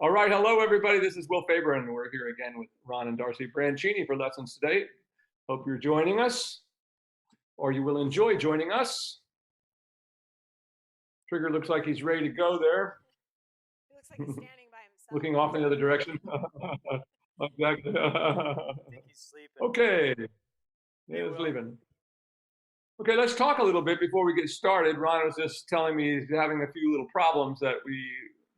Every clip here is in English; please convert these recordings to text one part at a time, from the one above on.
All right, hello everybody. This is Will Faerber, and we're here again with Ron and Darcy Branchini for lessons today. Hope you're joining us, or you will enjoy joining us. Trigger looks like he's ready to go there. He looks like he's standing by himself. Looking off in the other direction. Exactly. I think he's sleeping. Okay, he's leaving. Okay, let's talk a little bit before we get started. Ron was just telling me he's having a few little problems that we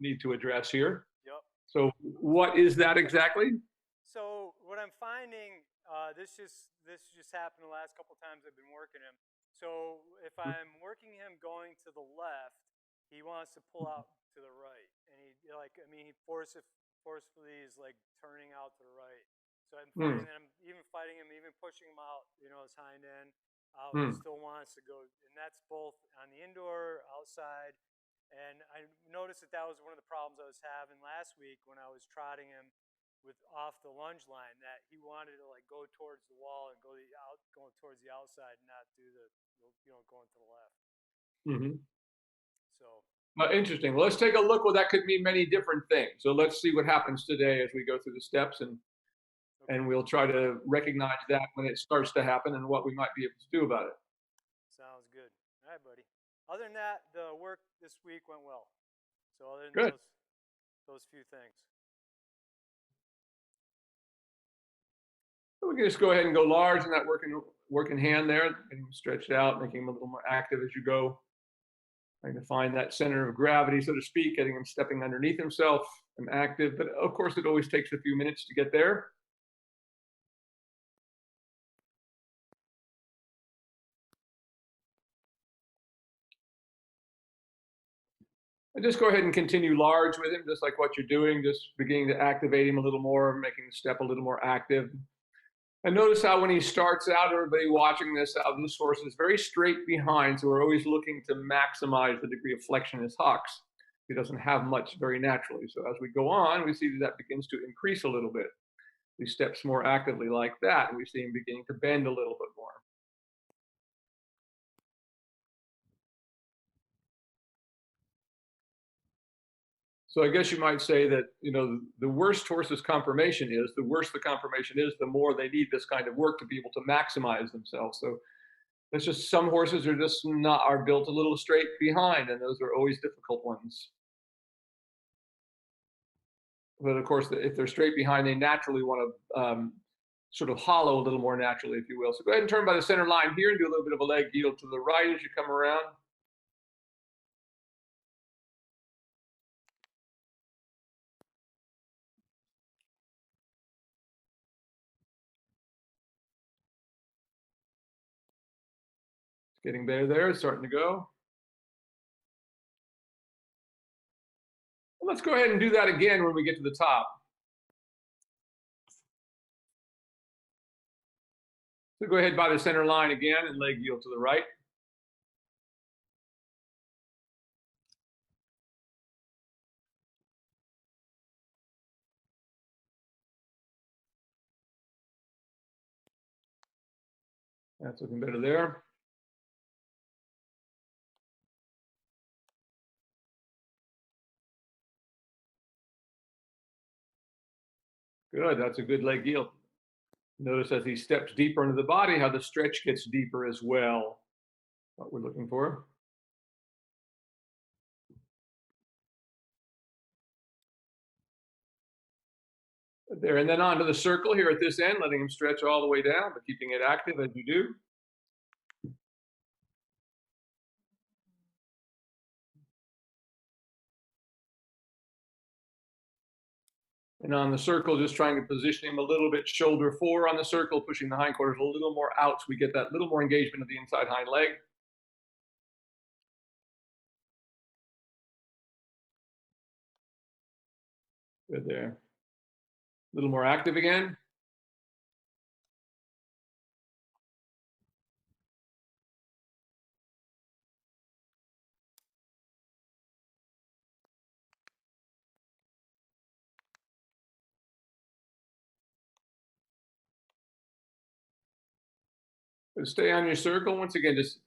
need to address here. Yep. So what is that exactly? So what I'm finding, this just happened the last couple times I've been working him. So if I'm working him going to the left, he wants to pull out to the right, and he he forcefully is like turning out to the right. So I'm finding that I'm even fighting him, even pushing him out, his hind end out. He still wants to go, and that's both on the indoor, outside. And I noticed that was one of the problems I was having last week when I was trotting him with off the lunge line, that he wanted to like go towards the wall and going towards the outside, and not do the going to the left. So interesting. Well, let's take a look. Well, that could mean many different things. So let's see what happens today as we go through the steps, and we'll try to recognize that when it starts to happen and what we might be able to do about it. Sounds good. All right, buddy. Other than that, the work this week went well. So other than those few things. So we can just go ahead and go large in that working hand there, and stretch it out, making him a little more active as you go. Trying to find that center of gravity, so to speak, getting him stepping underneath himself and active. But of course, it always takes a few minutes to get there. And just go ahead and continue large with him, just like what you're doing, just beginning to activate him a little more, making the step a little more active. And notice how when he starts out, everybody watching this out, this horse is very straight behind, so we're always looking to maximize the degree of flexion in his hocks. He doesn't have much very naturally. So as we go on, we see that begins to increase a little bit. He steps more actively like that, and we see him beginning to bend a little bit more. So I guess you might say that, the worse horse's conformation is, the worse the conformation is, the more they need this kind of work to be able to maximize themselves. So it's just some horses are built a little straight behind, and those are always difficult ones. But of course, if they're straight behind, they naturally want to sort of hollow a little more naturally, if you will. So go ahead and turn by the center line here and do a little bit of a leg yield to the right as you come around. Getting better there, it's starting to go. Well, let's go ahead and do that again when we get to the top. So go ahead by the center line again and leg yield to the right. That's looking better there. Good, that's a good leg yield. Notice as he steps deeper into the body, how the stretch gets deeper as well. What we're looking for. There, and then onto the circle here at this end, letting him stretch all the way down, but keeping it active as you do. And on the circle, just trying to position him a little bit shoulder forward on the circle, pushing the hindquarters a little more out so we get that little more engagement of the inside hind leg. Good there. A little more active again. Stay on your circle. Once again, just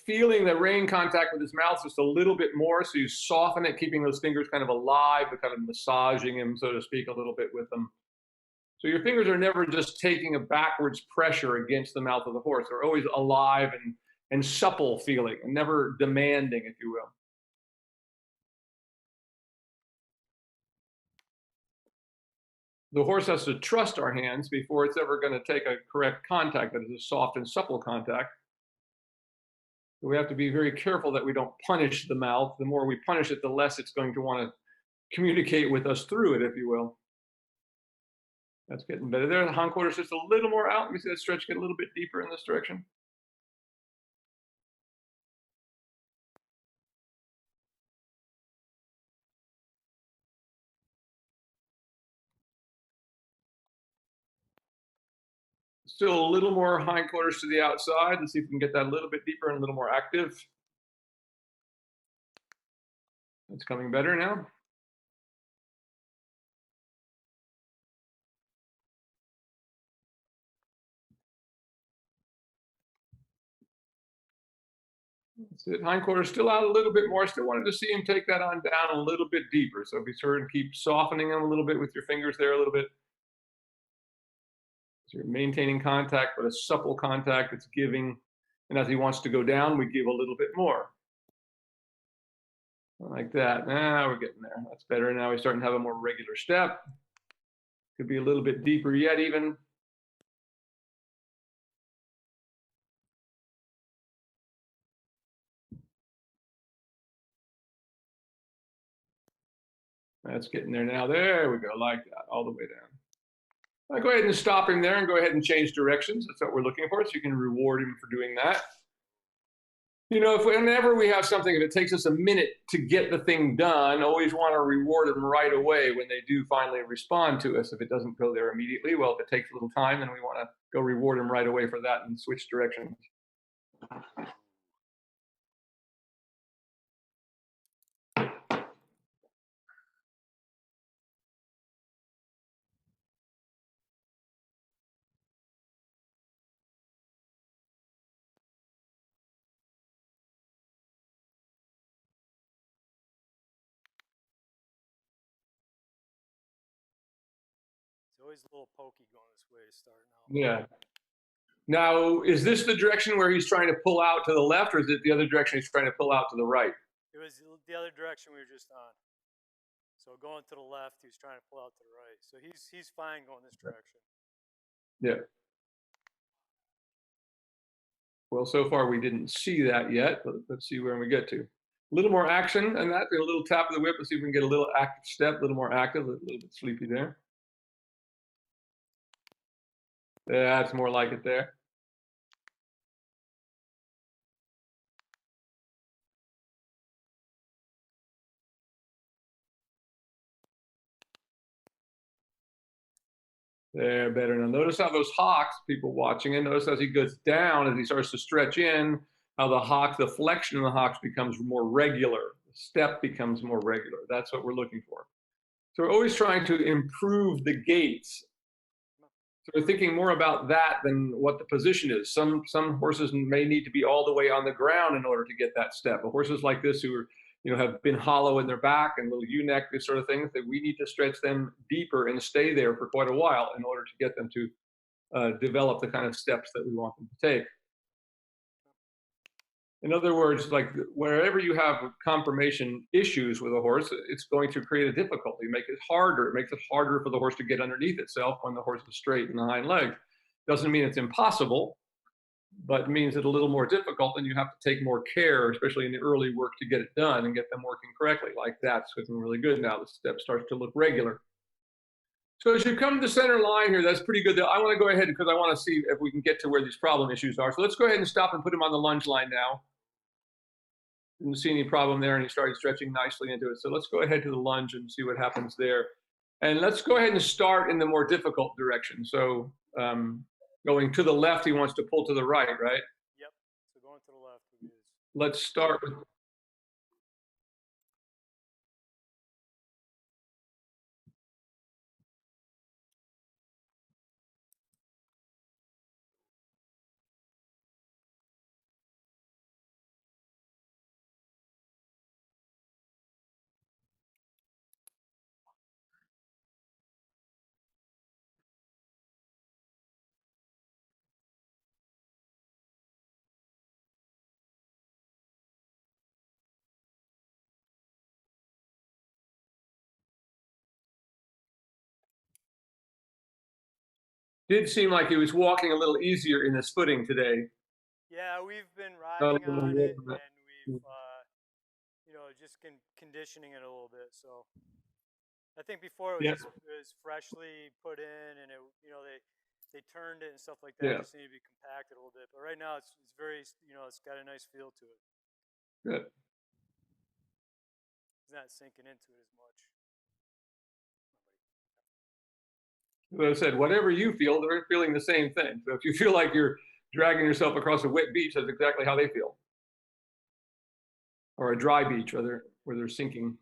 feeling the rein contact with his mouth just a little bit more. So you soften it, keeping those fingers kind of alive, but kind of massaging him, so to speak, a little bit with them. So your fingers are never just taking a backwards pressure against the mouth of the horse. They're always alive and supple feeling, and never demanding, if you will. The horse has to trust our hands before it's ever going to take a correct contact that is a soft and supple contact. We have to be very careful that we don't punish the mouth. The more we punish it, the less it's going to want to communicate with us through it, if you will. That's getting better there. The hindquarters just a little more out. Let me see that stretch get a little bit deeper in this direction. Still a little more hindquarters to the outside. Let's see if we can get that a little bit deeper and a little more active. It's coming better now. That's it. Hindquarters still out a little bit more. Still wanted to see him take that on down a little bit deeper. So be sure and keep softening him a little bit with your fingers there a little bit. So you're maintaining contact, but a supple contact that's giving. And as he wants to go down, we give a little bit more. Like that. Now we're getting there. That's better. Now we're starting to have a more regular step. Could be a little bit deeper yet even. That's getting there now. There we go, like that, all the way down. I'll go ahead and stop him there and go ahead and change directions. That's what we're looking for, so you can reward him for doing that. You know, whenever we have something, if it takes us a minute to get the thing done, always want to reward them right away when they do finally respond to us. If it doesn't go there immediately, well, if it takes a little time, then we want to go reward them right away for that and switch directions. It's always a little pokey going this way starting out. Yeah. Now, is this the direction where he's trying to pull out to the left, or is it the other direction he's trying to pull out to the right? It was the other direction we were just on. So going to the left, he was trying to pull out to the right. So he's fine going this direction. Yeah. Well, so far we didn't see that yet, but let's see where we get to. A little more action and that, a little tap of the whip. Let's see if we can get a little active step, a little more active, a little bit sleepy there. Yeah, that's more like it there. There, better. Now notice how those hocks, people watching it, notice as he goes down, as he starts to stretch in, how the hocks, the flexion of the hocks becomes more regular. The step becomes more regular. That's what we're looking for. So we're always trying to improve the gaits. So we're thinking more about that than what the position is. Some horses may need to be all the way on the ground in order to get that step. But horses like this who are, have been hollow in their back and little U-neck, this sort of thing, that we need to stretch them deeper and stay there for quite a while in order to get them to develop the kind of steps that we want them to take. In other words, like wherever you have confirmation issues with a horse, it's going to create a difficulty, make it harder. It makes it harder for the horse to get underneath itself when the horse is straight in the hind leg. Doesn't mean it's impossible, but means it's a little more difficult, and you have to take more care, especially in the early work, to get it done and get them working correctly. Like that's looking really good now. The step starts to look regular. So as you come to the center line here, that's pretty good. I want to go ahead because I want to see if we can get to where these problem issues are. So let's go ahead and stop and put him on the lunge line now. Didn't see any problem there, and he started stretching nicely into it. So let's go ahead to the lunge and see what happens there. And let's go ahead and start in the more difficult direction. So going to the left, he wants to pull to the right, right? Yep. So going to the left is. Let's start with. Did seem like he was walking a little easier in his footing today. Yeah, we've been Not a riding little on more it, than that. and we've just conditioning it a little bit. So I think before it was Yeah, just it was freshly put in, and they turned it and stuff like that. yeah, It just needed to be compacted a little bit. But right now it's very it's got a nice feel to it. good. It's not sinking into it as much. As I said, whatever you feel, they're feeling the same thing. So if you feel like you're dragging yourself across a wet beach, that's exactly how they feel. Or a dry beach, where they're sinking.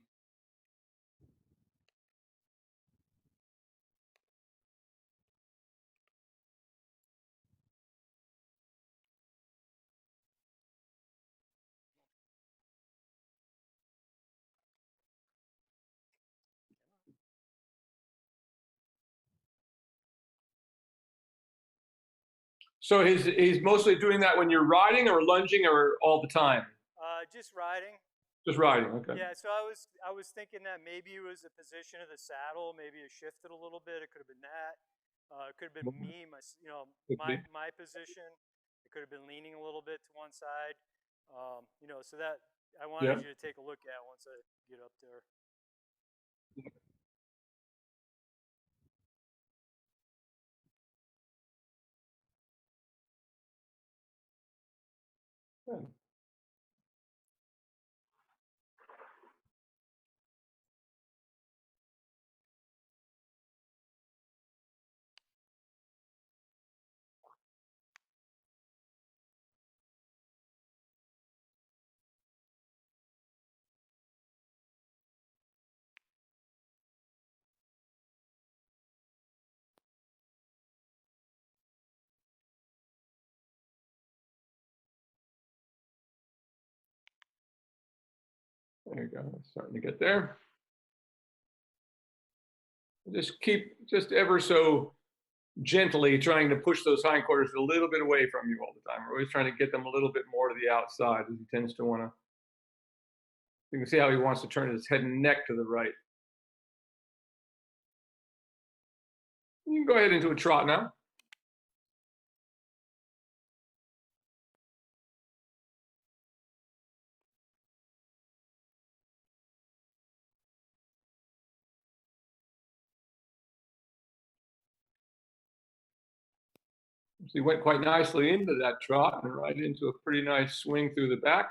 So he's mostly doing that when you're riding or lunging or all the time? Just riding. Just riding, okay. Yeah, so I was thinking that maybe it was the position of the saddle, maybe it shifted a little bit. It could have been that. It could have been me, Could be. my position. It could have been leaning a little bit to one side. So that I wanted Yeah. you to take a look at once I get up there. Good. There you go. It's starting to get there. Just ever so gently trying to push those hindquarters a little bit away from you all the time. We're always trying to get them a little bit more to the outside, as he tends to want to. You can see how he wants to turn his head and neck to the right. You can go ahead into a trot now. So he went quite nicely into that trot and right into a pretty nice swing through the back.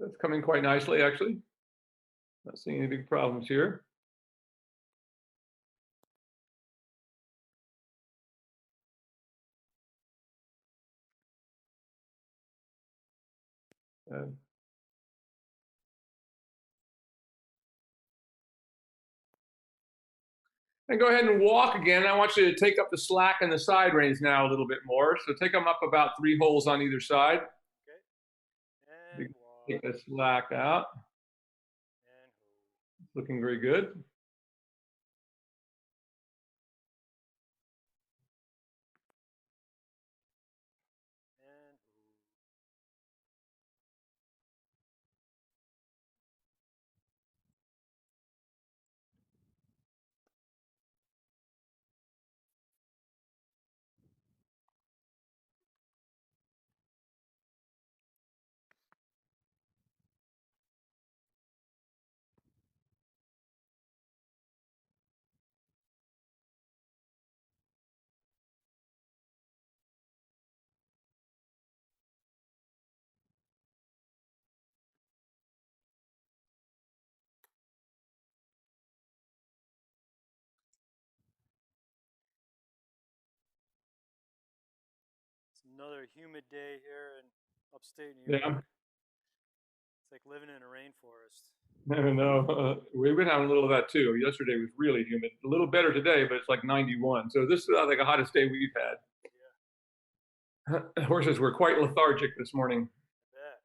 That's coming quite nicely, actually. Not seeing any big problems here. Uh, and go ahead and walk again. I want you to take up the slack and the side reins now a little bit more. So take them up about 3 holes on either side. Okay. And Take walk the slack out. and hold Looking very good. and hold. another humid day here in upstate New York. Yeah. It's like living in a rainforest. No, we've been having a little of that too. Yesterday was really humid. A little better today, but it's like 91. So this is like the hottest day we've had. Yeah, Horses were quite lethargic this morning. I bet.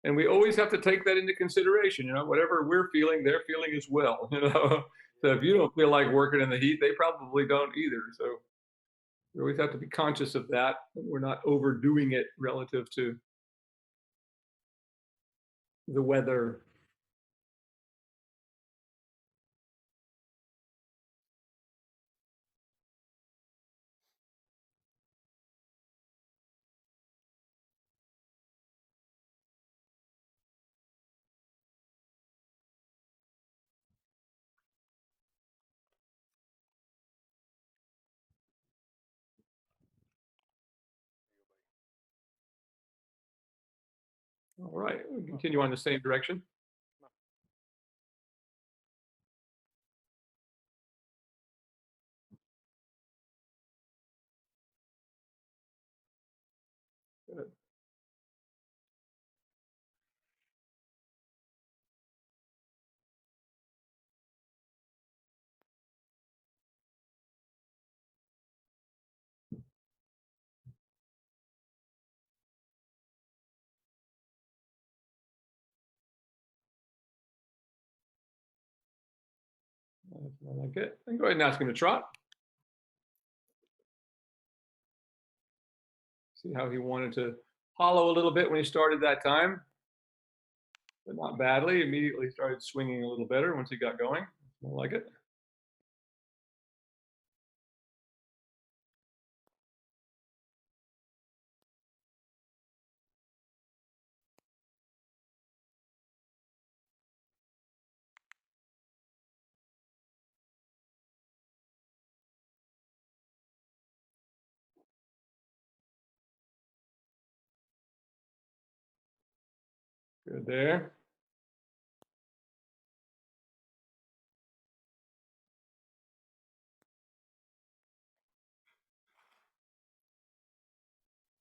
And we always have to take that into consideration. You know, whatever we're feeling, they're feeling as well. You know, so if you don't feel like working in the heat, they probably don't either. So we always have to be conscious of that. We're not overdoing it relative to the weather. All right, we'll continue on the same direction. Good. I like it. And go ahead and ask him to trot. See how he wanted to hollow a little bit when he started that time, but not badly. Immediately started swinging a little better once he got going. I like it. Good there.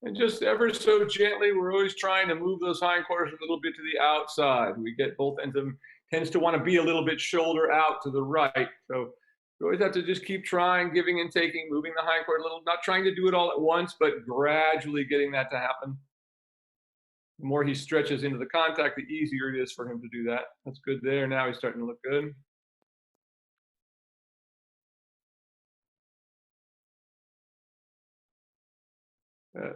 And just ever so gently, we're always trying to move those hindquarters a little bit to the outside. We get both ends of them, tends to want to be a little bit shoulder out to the right. So you always have to just keep trying, giving and taking, moving the hindquarter a little, not trying to do it all at once, but gradually getting that to happen. The more he stretches into the contact, the easier it is for him to do that. That's good there. Now he's starting to look good. Uh,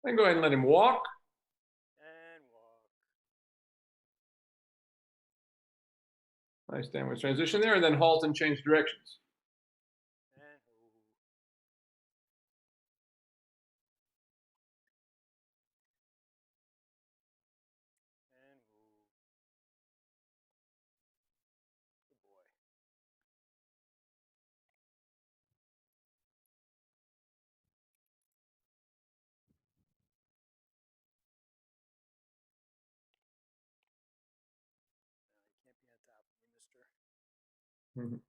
Then go ahead and let him walk. And walk. Nice downward transition there, and then halt and change directions. And ooh. And ooh. Good boy. No, you can't be on top of me, mister. Mhm.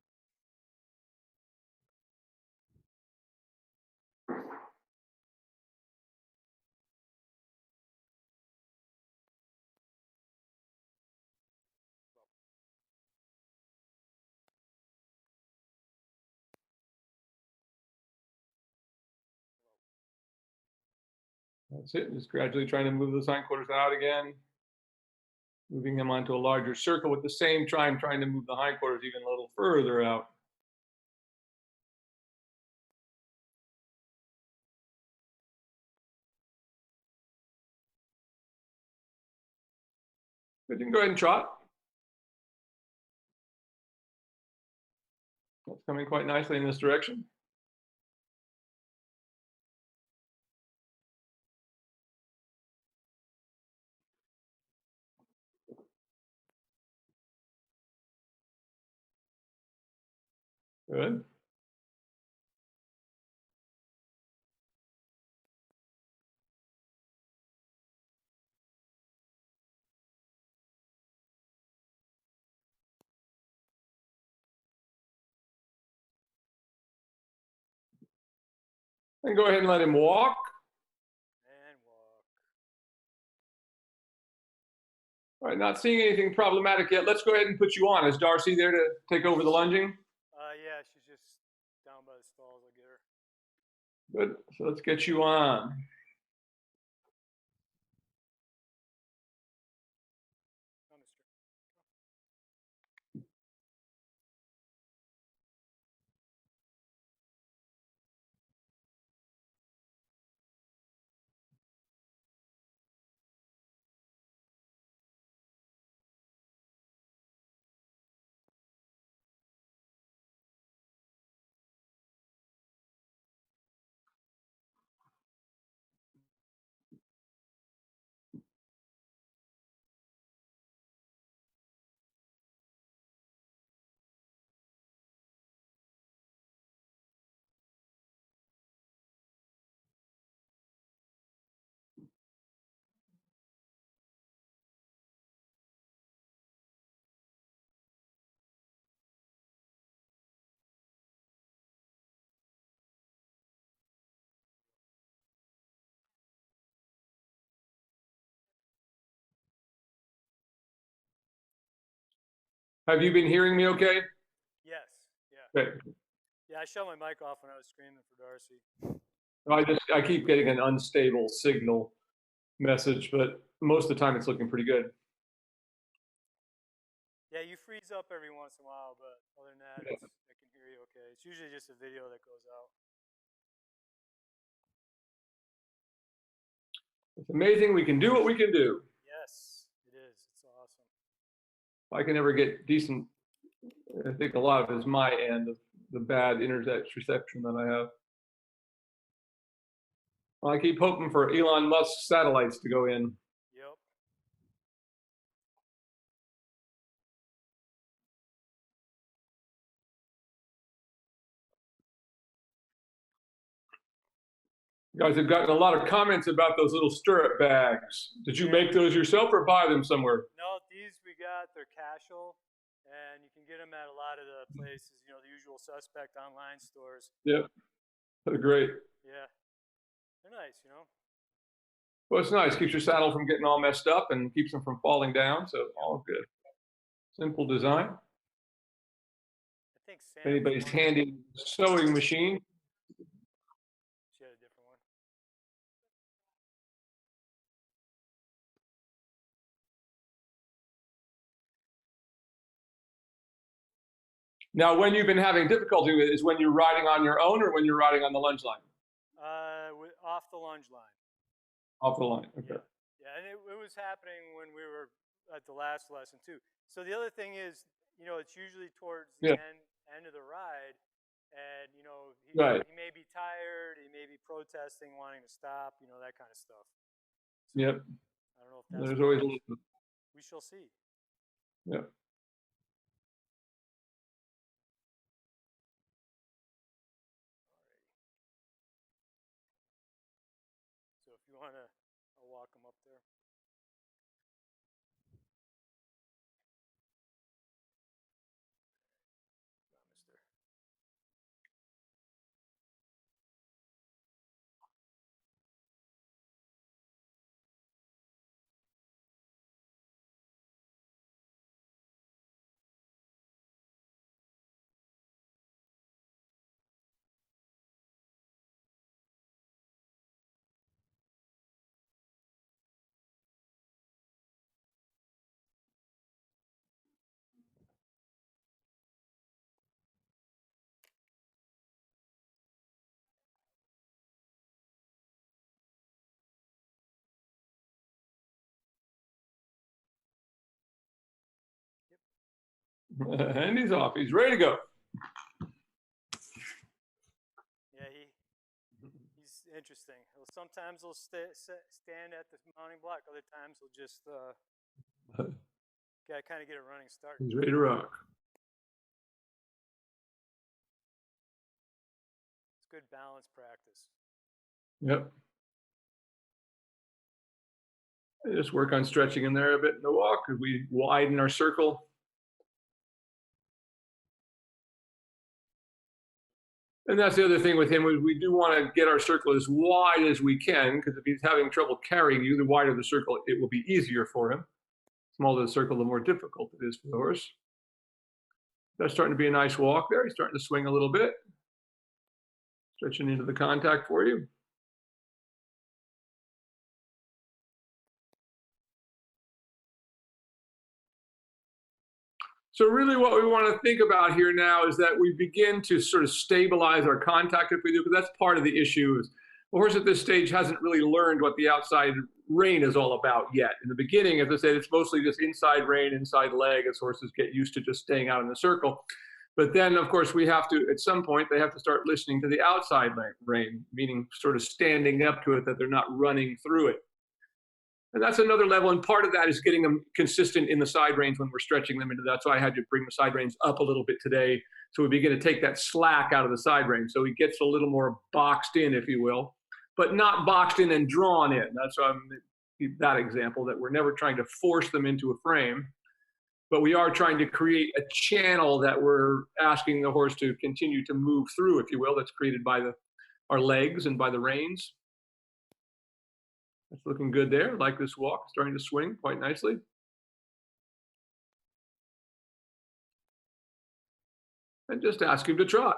That's it. Just gradually trying to move those hindquarters out again. Moving them onto a larger circle with the same time trying to move the hindquarters even a little further out. But you can go ahead and trot. That's coming quite nicely in this direction. Good. And go ahead and let him walk. And walk. All right, not seeing anything problematic yet. Let's go ahead and put you on. Is Darcy there to take over the lunging? Yeah, she's just down by the stalls. I'll get her. Good. So let's get you on. Oh, mister. Have you been hearing me okay? Yes. Yeah. Okay. Yeah, I shut my mic off when I was screaming for Darcy. I keep getting an unstable signal message, but most of the time it's looking pretty good. Yeah, you freeze up every once in a while, but other than that, Yeah. I can hear you okay. It's usually just a video that goes out. It's amazing we can do what we can do. Yes, it is. It's awesome. If I can ever get decent, I think a lot of it is my end of the bad internet reception that I have. Well, I keep hoping for Elon Musk's satellites to go in. Yep. You guys have gotten a lot of comments about those little stirrup bags. Did you make those yourself or buy them somewhere? No, these we got. They're casual, and you can get them at a lot of the places. You know, the usual suspect online stores. Yep. They're great. Yeah, they're nice. You know. Well, it's nice. Keeps your saddle from getting all messed up and keeps them from falling down. So all good. Simple design. I think Sam. Anybody's handy sewing machine. She had a different one. Now, when you've been having difficulty with it is when you're riding on your own or when you're riding on the lunge line? Off the lunge line. Off the line. Okay. Yeah, and it was happening when we were at the last lesson too. So the other thing is, you know, it's usually towards the end of the ride, and you know, he may be tired, he may be protesting, wanting to stop, you know, that kind of stuff. So, Yep. I don't know if that's. There's always a little. We shall see. Yep. So if you want to, I'll walk him up there. Mister. And he's off. He's ready to go. Yeah, he's interesting. Sometimes he'll stand at the mounting block. Other times he'll just kind of get a running start. He's ready to rock. good balance practice. Yep. Just work on stretching in there a bit in the walk as we widen our circle. And that's the other thing with him, is we do want to get our circle as wide as we can, because if he's having trouble carrying you, the wider the circle, it will be easier for him. The smaller the circle, the more difficult it is for the horse. That's starting to be a nice walk there. He's starting to swing a little bit. Stretching into the contact for you. So really what we want to think about here now is that we begin to sort of stabilize our contact if we do, because that's part of the issue. Is the horse at this stage hasn't really learned what the outside rein is all about yet. In the beginning, as I said, it's mostly just inside rein, inside leg, as horses get used to just staying out in the circle. But then, of course, we have to, at some point, they have to start listening to the outside rein, meaning sort of standing up to it, that they're not running through it. And that's another level, and part of that is getting them consistent in the side reins when we're stretching them into that. So I had to bring the side reins up a little bit today, so we begin to take that slack out of the side rein. So he gets a little more boxed in, if you will, but not boxed in and drawn in. That's that example, that we're never trying to force them into a frame, but we are trying to create a channel that we're asking the horse to continue to move through, if you will, that's created by our legs and by the reins. That's looking good there. Like this walk, starting to swing quite nicely. And just ask him to trot.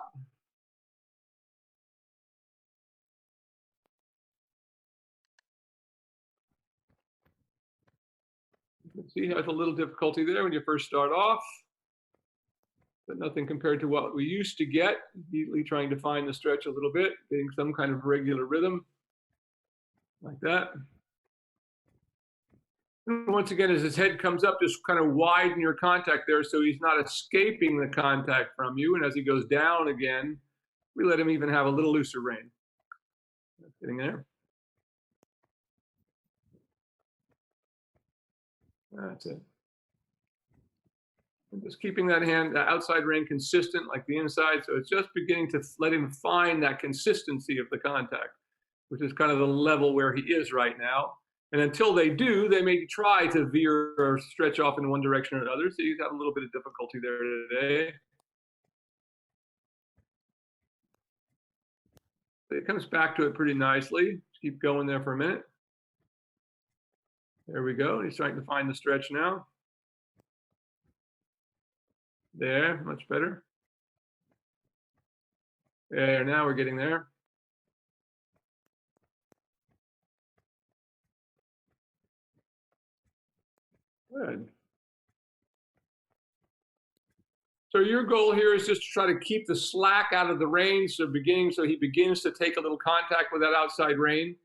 You can see he has a little difficulty there when you first start off, but nothing compared to what we used to get. Immediately trying to find the stretch a little bit, getting some kind of regular rhythm, like that. And once again, as his head comes up, just kind of widen your contact there so he's not escaping the contact from you. And as he goes down again, we let him even have a little looser rein. That's getting there. That's it. And just keeping that hand, the outside rein consistent like the inside. So it's just beginning to let him find that consistency of the contact, which is kind of the level where he is right now. And until they do, they may try to veer or stretch off in one direction or another. So he's had a little bit of difficulty there today. But it comes back to it pretty nicely. Just keep going there for a minute. There we go. He's trying to find the stretch now. There, much better. There, now we're getting there. Good. So your goal here is just to try to keep the slack out of the rein, so he begins to take a little contact with that outside rein.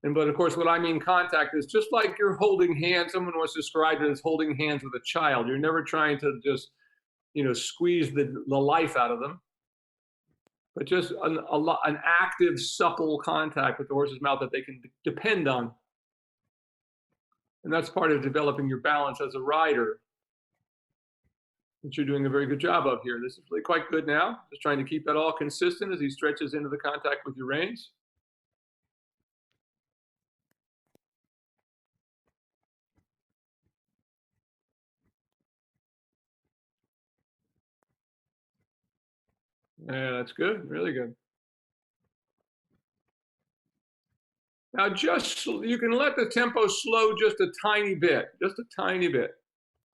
But of course, what I mean contact is just like you're holding hands. Someone once described it as holding hands with a child. You're never trying to just, squeeze the life out of them, but just an active, supple contact with the horse's mouth that they can depend on. And that's part of developing your balance as a rider, which you're doing a very good job of here. This is really quite good now. Just trying to keep that all consistent as he stretches into the contact with your reins. Yeah, that's good. Really good. Now, you can let the tempo slow just a tiny bit,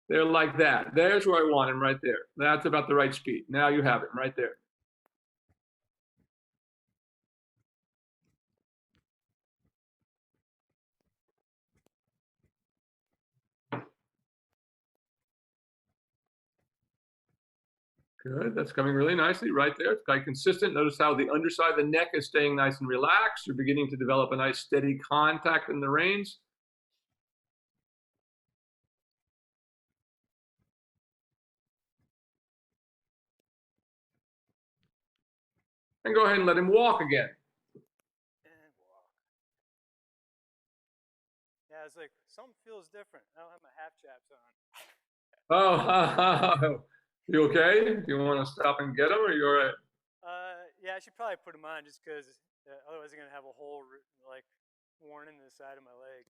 There, like that. There's where I want him, right there. That's about the right speed. Now you have him right there. Good. That's coming really nicely right there. It's quite consistent. Notice how the underside of the neck is staying nice and relaxed. You're beginning to develop a nice steady contact in the reins. And go ahead and let him walk again. And walk. Yeah, it's like something feels different. I don't have my half chaps on. Oh, you okay? Do you want to stop and get him, or are you all right? Yeah, I should probably put them on just because otherwise I'm gonna have a hole like worn in the side of my leg.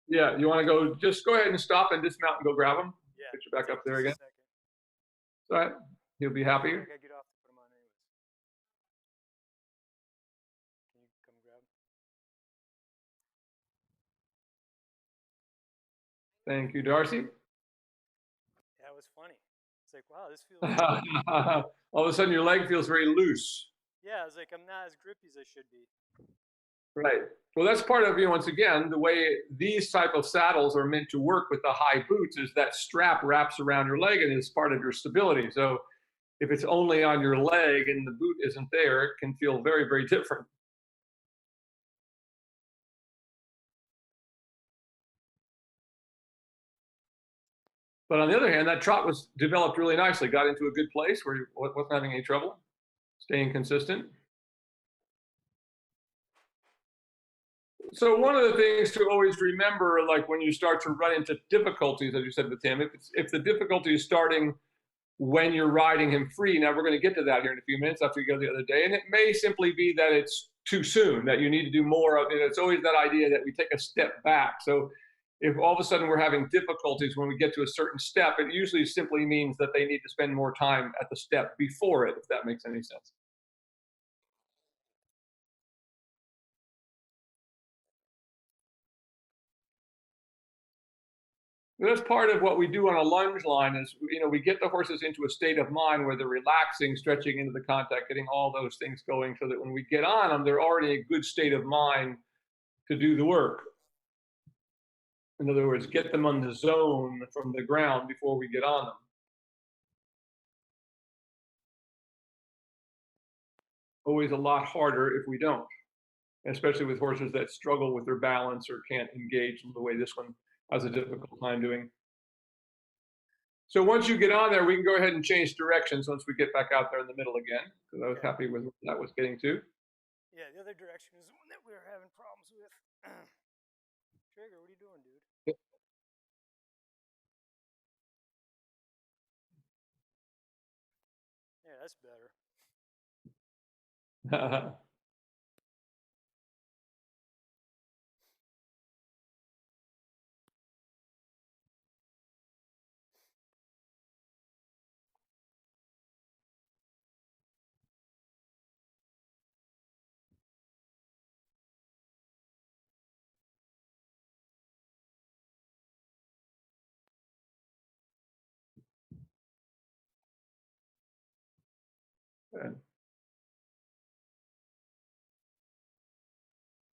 Yeah, you want to go? Just go ahead and stop and dismount and go grab them. Yeah. Get you back up there just again. A second. All right, he'll be happy. I gotta get off to put them on anyways. Can you come grab them? Thank you, Darcy. Yeah, it was funny. It's like, wow, this feels. All of a sudden, your leg feels very loose. Yeah, I was like, I'm not as grippy as I should be. Right. Well, that's part of, once again, the way these type of saddles are meant to work with the high boots is that strap wraps around your leg and is part of your stability. So if it's only on your leg and the boot isn't there, it can feel very, very different. But on the other hand, that trot was developed really nicely, got into a good place where you wasn't having any trouble, staying consistent. So one of the things to always remember, like when you start to run into difficulties, as you said with him, if the difficulty is starting when you're riding him free, now we're going to get to that here in a few minutes after you go the other day, and it may simply be that it's too soon, that you need to do more of it. It's always that idea that we take a step back. So if all of a sudden we're having difficulties when we get to a certain step, it usually simply means that they need to spend more time at the step before it, if that makes any sense. That's part of what we do on a lunge line is, we get the horses into a state of mind where they're relaxing, stretching into the contact, getting all those things going so that when we get on them, they're already in a good state of mind to do the work. In other words, get them on the zone from the ground before we get on them. Always a lot harder if we don't, especially with horses that struggle with their balance or can't engage in the way this one has a difficult time doing. So once you get on there, we can go ahead and change directions once we get back out there in the middle again, because I was happy with what that was getting to. Yeah, the other direction is the one that we were having problems with. Trigger, what are you doing, dude? Yep. Yeah, that's better.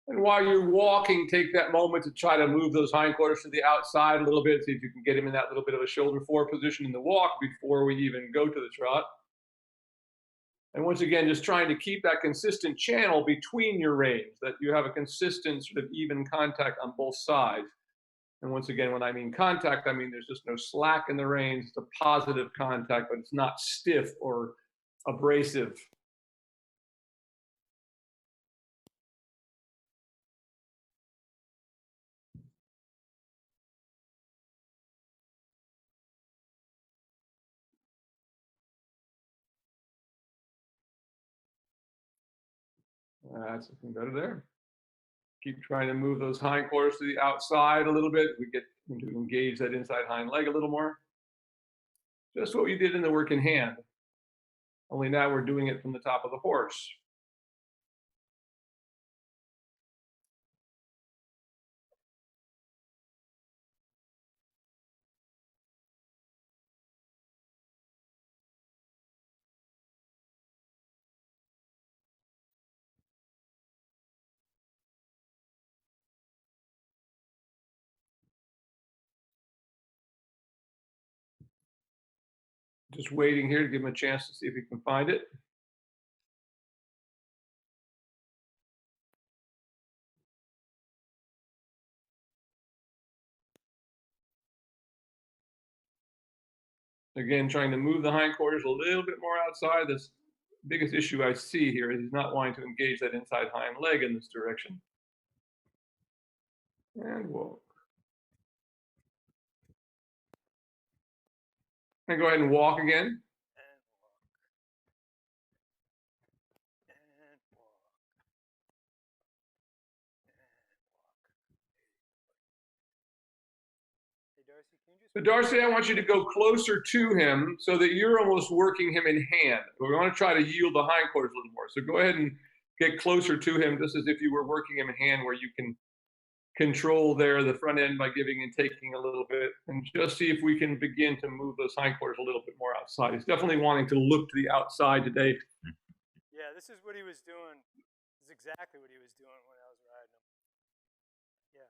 And while you're walking, take that moment to try to move those hindquarters to the outside a little bit, see if you can get him in that little bit of a shoulder forward position in the walk before we even go to the trot. And once again, just trying to keep that consistent channel between your reins, that you have a consistent sort of even contact on both sides. And once again, when I mean contact, I mean there's just no slack in the reins. It's a positive contact, but it's not stiff or abrasive. That's looking better there. Keep trying to move those hindquarters to the outside a little bit. We get to engage that inside hind leg a little more. Just what we did in the work in hand, only now we're doing it from the top of the horse. Just waiting here to give him a chance to see if he can find it. Again, trying to move the hindquarters a little bit more outside. The biggest issue I see here is he's not wanting to engage that inside hind leg in this direction. And walk. And go ahead and walk again. Darcy, can you just... So Darcy, I want you to go closer to him so that you're almost working him in hand. We want to try to yield the hindquarters a little more. So go ahead and get closer to him, just as if you were working him in hand, where you can control there the front end by giving and taking a little bit, and just see if we can begin to move those hindquarters a little bit more outside. He's definitely wanting to look to the outside today. Yeah, this is what he was doing. This is exactly what he was doing when I was riding him. Yeah,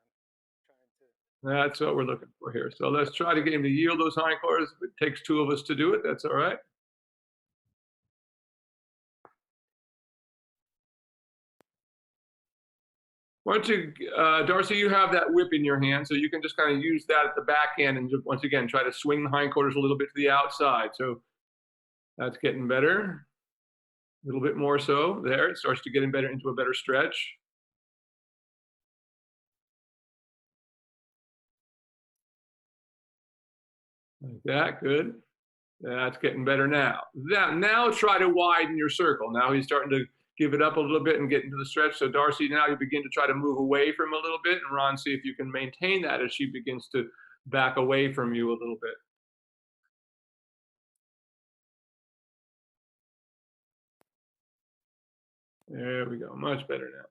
I'm trying to... That's what we're looking for here. So let's try to get him to yield those hindquarters. If it takes two of us to do it, that's all right. Why don't you, Darcy, you have that whip in your hand, so you can just kind of use that at the back end and just, once again, try to swing the hindquarters a little bit to the outside. So that's getting better. A little bit more so there. It starts to get better into a better stretch. Like that, good. That's getting better now. Now try to widen your circle. Now he's starting to give it up a little bit and get into the stretch. So Darcy, now you begin to try to move away from a little bit, and Ron, see if you can maintain that as she begins to back away from you a little bit. There we go, much better now.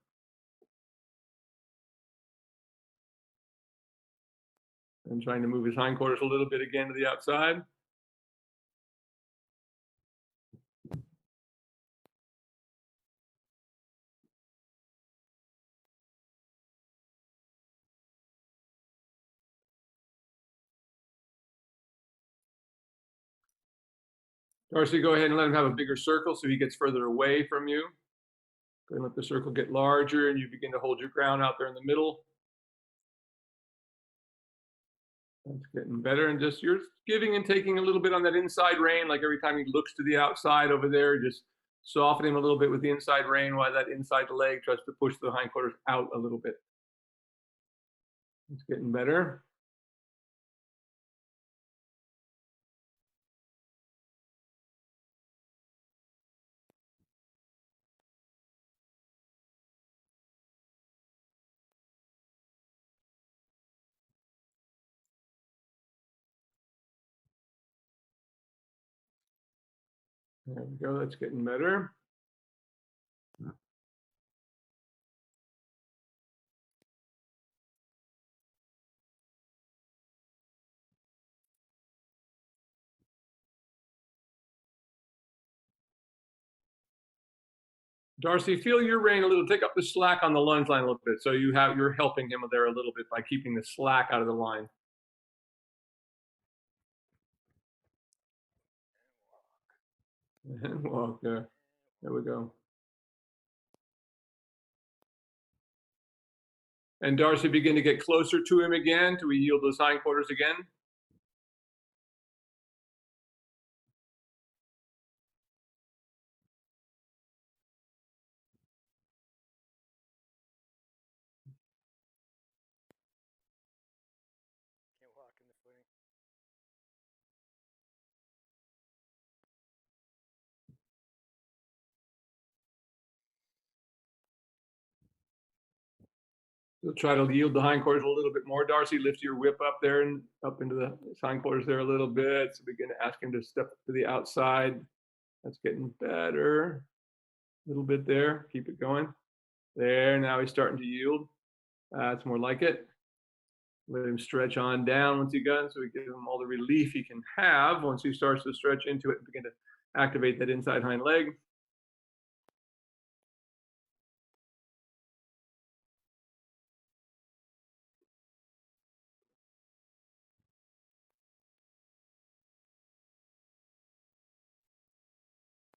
And trying to move his hindquarters a little bit again to the outside. Darcy, go ahead and let him have a bigger circle so he gets further away from you. Go ahead and let the circle get larger, and you begin to hold your ground out there in the middle. That's getting better, and just you're giving and taking a little bit on that inside rein, like every time he looks to the outside over there, just soften him a little bit with the inside rein while that inside leg tries to push the hindquarters out a little bit. It's getting better. There we go, that's getting better. Darcy, feel your rein a little, take up the slack on the lunge line a little bit. So you're helping him there a little bit by keeping the slack out of the line. And walk there. There we go. And Darcy, begin to get closer to him again. Do we yield those hindquarters again? Can't walk in the footing. So try to yield the hindquarters a little bit more. Darcy, lift your whip up there and up into the hindquarters there a little bit. So begin to ask him to step to the outside. That's getting better. A little bit there. Keep it going. There, now he's starting to yield. That's more like it. Let him stretch on down once he got, so we give him all the relief he can have once he starts to stretch into it and begin to activate that inside hind leg.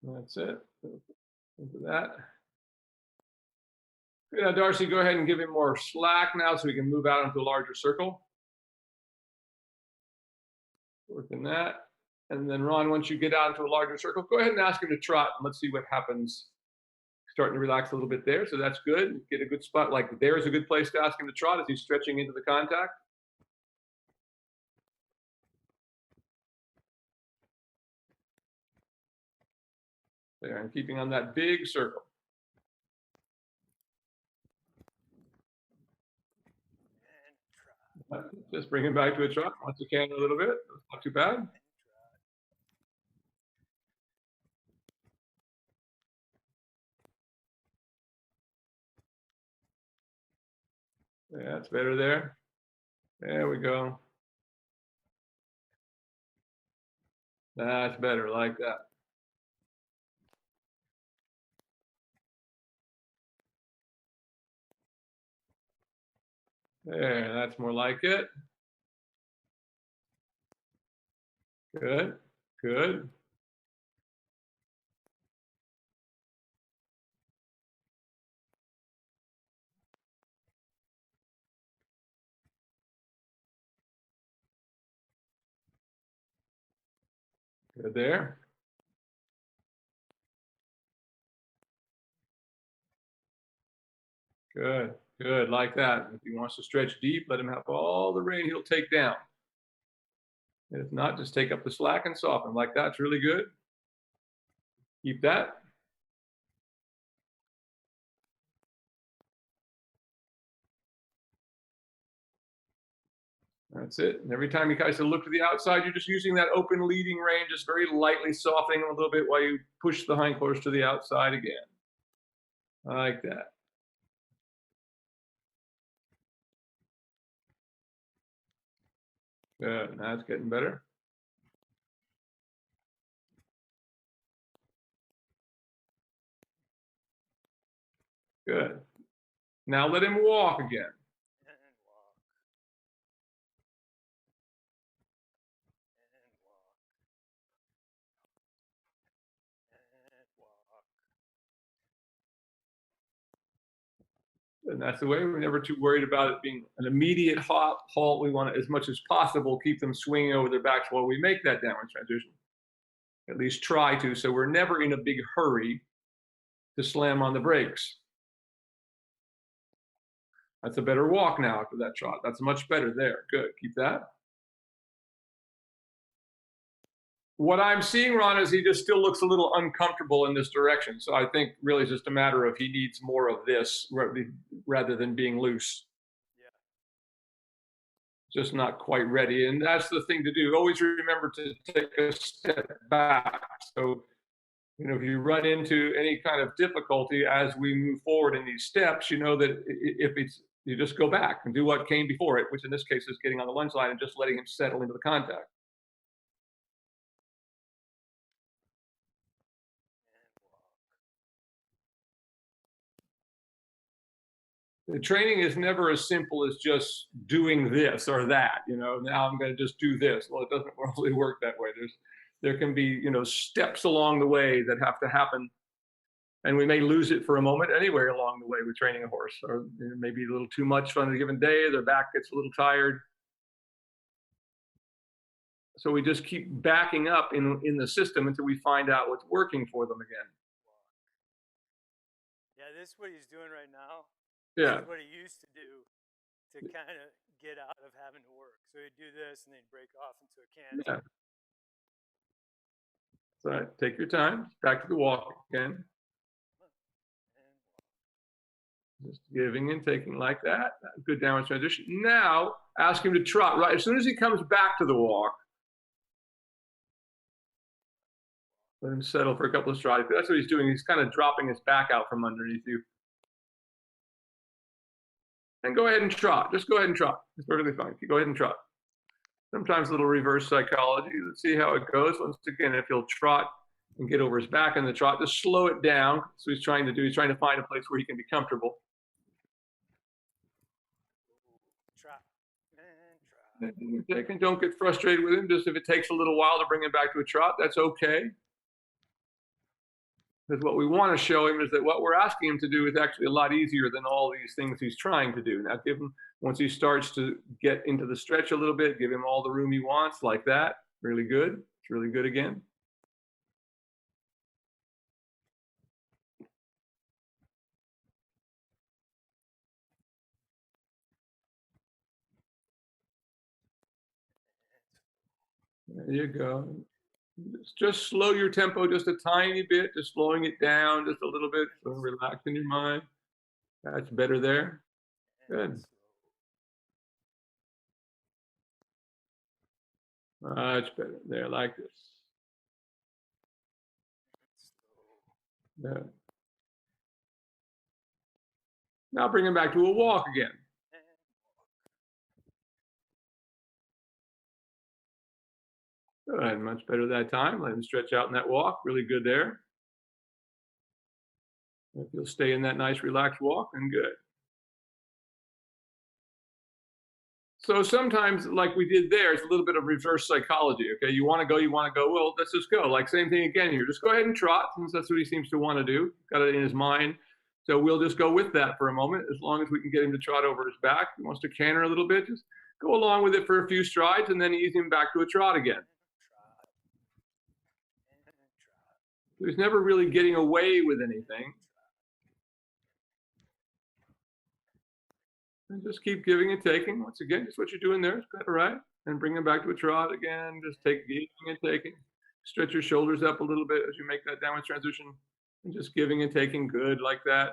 That's it. Into that. Now, Darcy, go ahead and give him more slack now so we can move out into a larger circle. Working that. And then, Ron, once you get out into a larger circle, go ahead and ask him to trot, and let's see what happens. Starting to relax a little bit there, so that's good. Get a good spot. Like there's a good place to ask him to trot as he's stretching into the contact. There, and keeping on that big circle. Just bring him back to a trot once you can a little bit. Not too bad. Yeah, it's better there. There we go. That's better, like that. There, that's more like it. Good, good. Good there. Good, good, like that. If he wants to stretch deep, let him have all the rein he'll take down. And if not, just take up the slack and soften. Like that, it's really good. Keep that. That's it. And every time you guys look to the outside, you're just using that open leading rein, just very lightly softening them a little bit while you push the hindquarters to the outside again. Like that. Good. Now it's getting better. Good. Now let him walk again. And that's the way. We're never too worried about it being an immediate halt. We want to, as much as possible, keep them swinging over their backs while we make that downward transition. At least try to, so we're never in a big hurry to slam on the brakes. That's a better walk now after that trot. That's much better there. Good. Keep that. What I'm seeing, Ron, is he just still looks a little uncomfortable in this direction. So I think really it's just a matter of he needs more of this rather than being loose. Yeah. Just not quite ready. And that's the thing to do. Always remember to take a step back. So, you know, if you run into any kind of difficulty as we move forward in these steps, you know that if it's, you just go back and do what came before it, which in this case is getting on the lunge line and just letting him settle into the contact. The training is never as simple as just doing this or that. You know, now I'm going to just do this. Well, it doesn't really work that way. There can be, you know, steps along the way that have to happen, and we may lose it for a moment anywhere along the way with training a horse, or you know, maybe a little too much on a given day. Their back gets a little tired, so we just keep backing up in the system until we find out what's working for them again. Yeah, this is what he's doing right now. Yeah. This is what he used to do to kind of get out of having to work. So he'd do this and then break off into a canter. Yeah. That's right. Take your time. Back to the walk again. Just giving and taking like that. Good downward transition. Now ask him to trot right as soon as he comes back to the walk. Let him settle for a couple of strides. That's what he's doing. He's kind of dropping his back out from underneath you. And go ahead and trot. Just go ahead and trot. It's perfectly fine. Go ahead and trot. Sometimes a little reverse psychology. Let's see how it goes. Once again, if he'll trot and get over his back in the trot, just slow it down. So he's trying to do, he's trying to find a place where he can be comfortable. Trot. And trot. And don't get frustrated with him. Just if it takes a little while to bring him back to a trot, that's okay. Because what we want to show him is that what we're asking him to do is actually a lot easier than all these things he's trying to do. Now give him, once he starts to get into the stretch a little bit, give him all the room he wants, like that. Really good. It's really good again. There you go. Just slow your tempo just a tiny bit, just slowing it down just a little bit, so relax in your mind. That's better there. Good. Much better. There, like this. Yeah. Now bring him back to a walk again. Good, much better that time. Let him stretch out in that walk. Really good there. If you'll stay in that nice relaxed walk, then good. So sometimes, like we did there, it's a little bit of reverse psychology. Okay, you want to go, you want to go. Well, let's just go. Like same thing again here. Just go ahead and trot, since that's what he seems to want to do. Got it in his mind. So we'll just go with that for a moment, as long as we can get him to trot over his back. He wants to canter a little bit. Just go along with it for a few strides, and then ease him back to a trot again. So he's never really getting away with anything. And just keep giving and taking. Once again, just what you're doing there is better, right? And bring him back to a trot again. Just take giving and taking. Stretch your shoulders up a little bit as you make that downward transition. And just giving and taking, good, like that.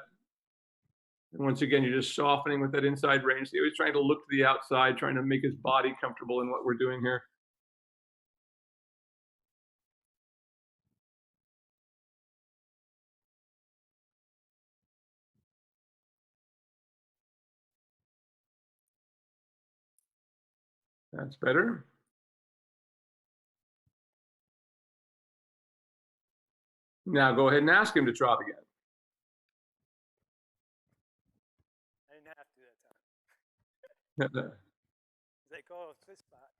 And once again, you're just softening with that inside range. He's always trying to look to the outside, trying to make his body comfortable in what we're doing here. That's better. Now go ahead and ask him to trot again. I didn't have to that time. He's like, oh, it's this spot.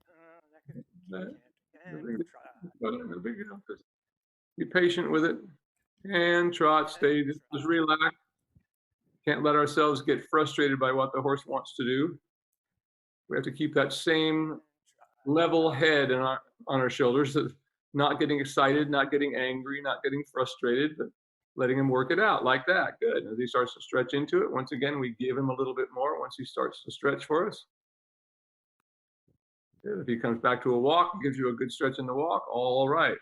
No big deal. Just be patient with it. And trot, stay, just relax. Can't let ourselves get frustrated by what the horse wants to do. We have to keep that same level head on our shoulders, not getting excited, not getting angry, not getting frustrated, but letting him work it out like that. Good. As he starts to stretch into it, once again, we give him a little bit more once he starts to stretch for us. Good. If he comes back to a walk, gives you a good stretch in the walk, all right.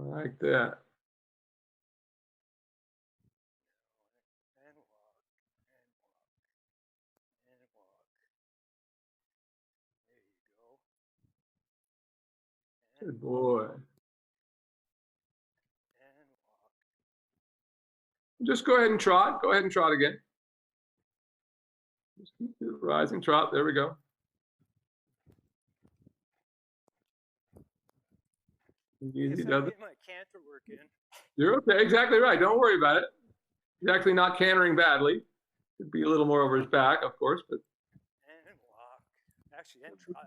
Like that. And walk, and walk, and walk. There you go. And Good boy. And walk. Just go ahead and trot. Go ahead and trot again. Just keep the rising trot. There we go. Easy does it. Get my canter work in. You're okay. Exactly right. Don't worry about it. He's actually not cantering badly. Could be a little more over his back, of course, but. And walk. Actually, and trot.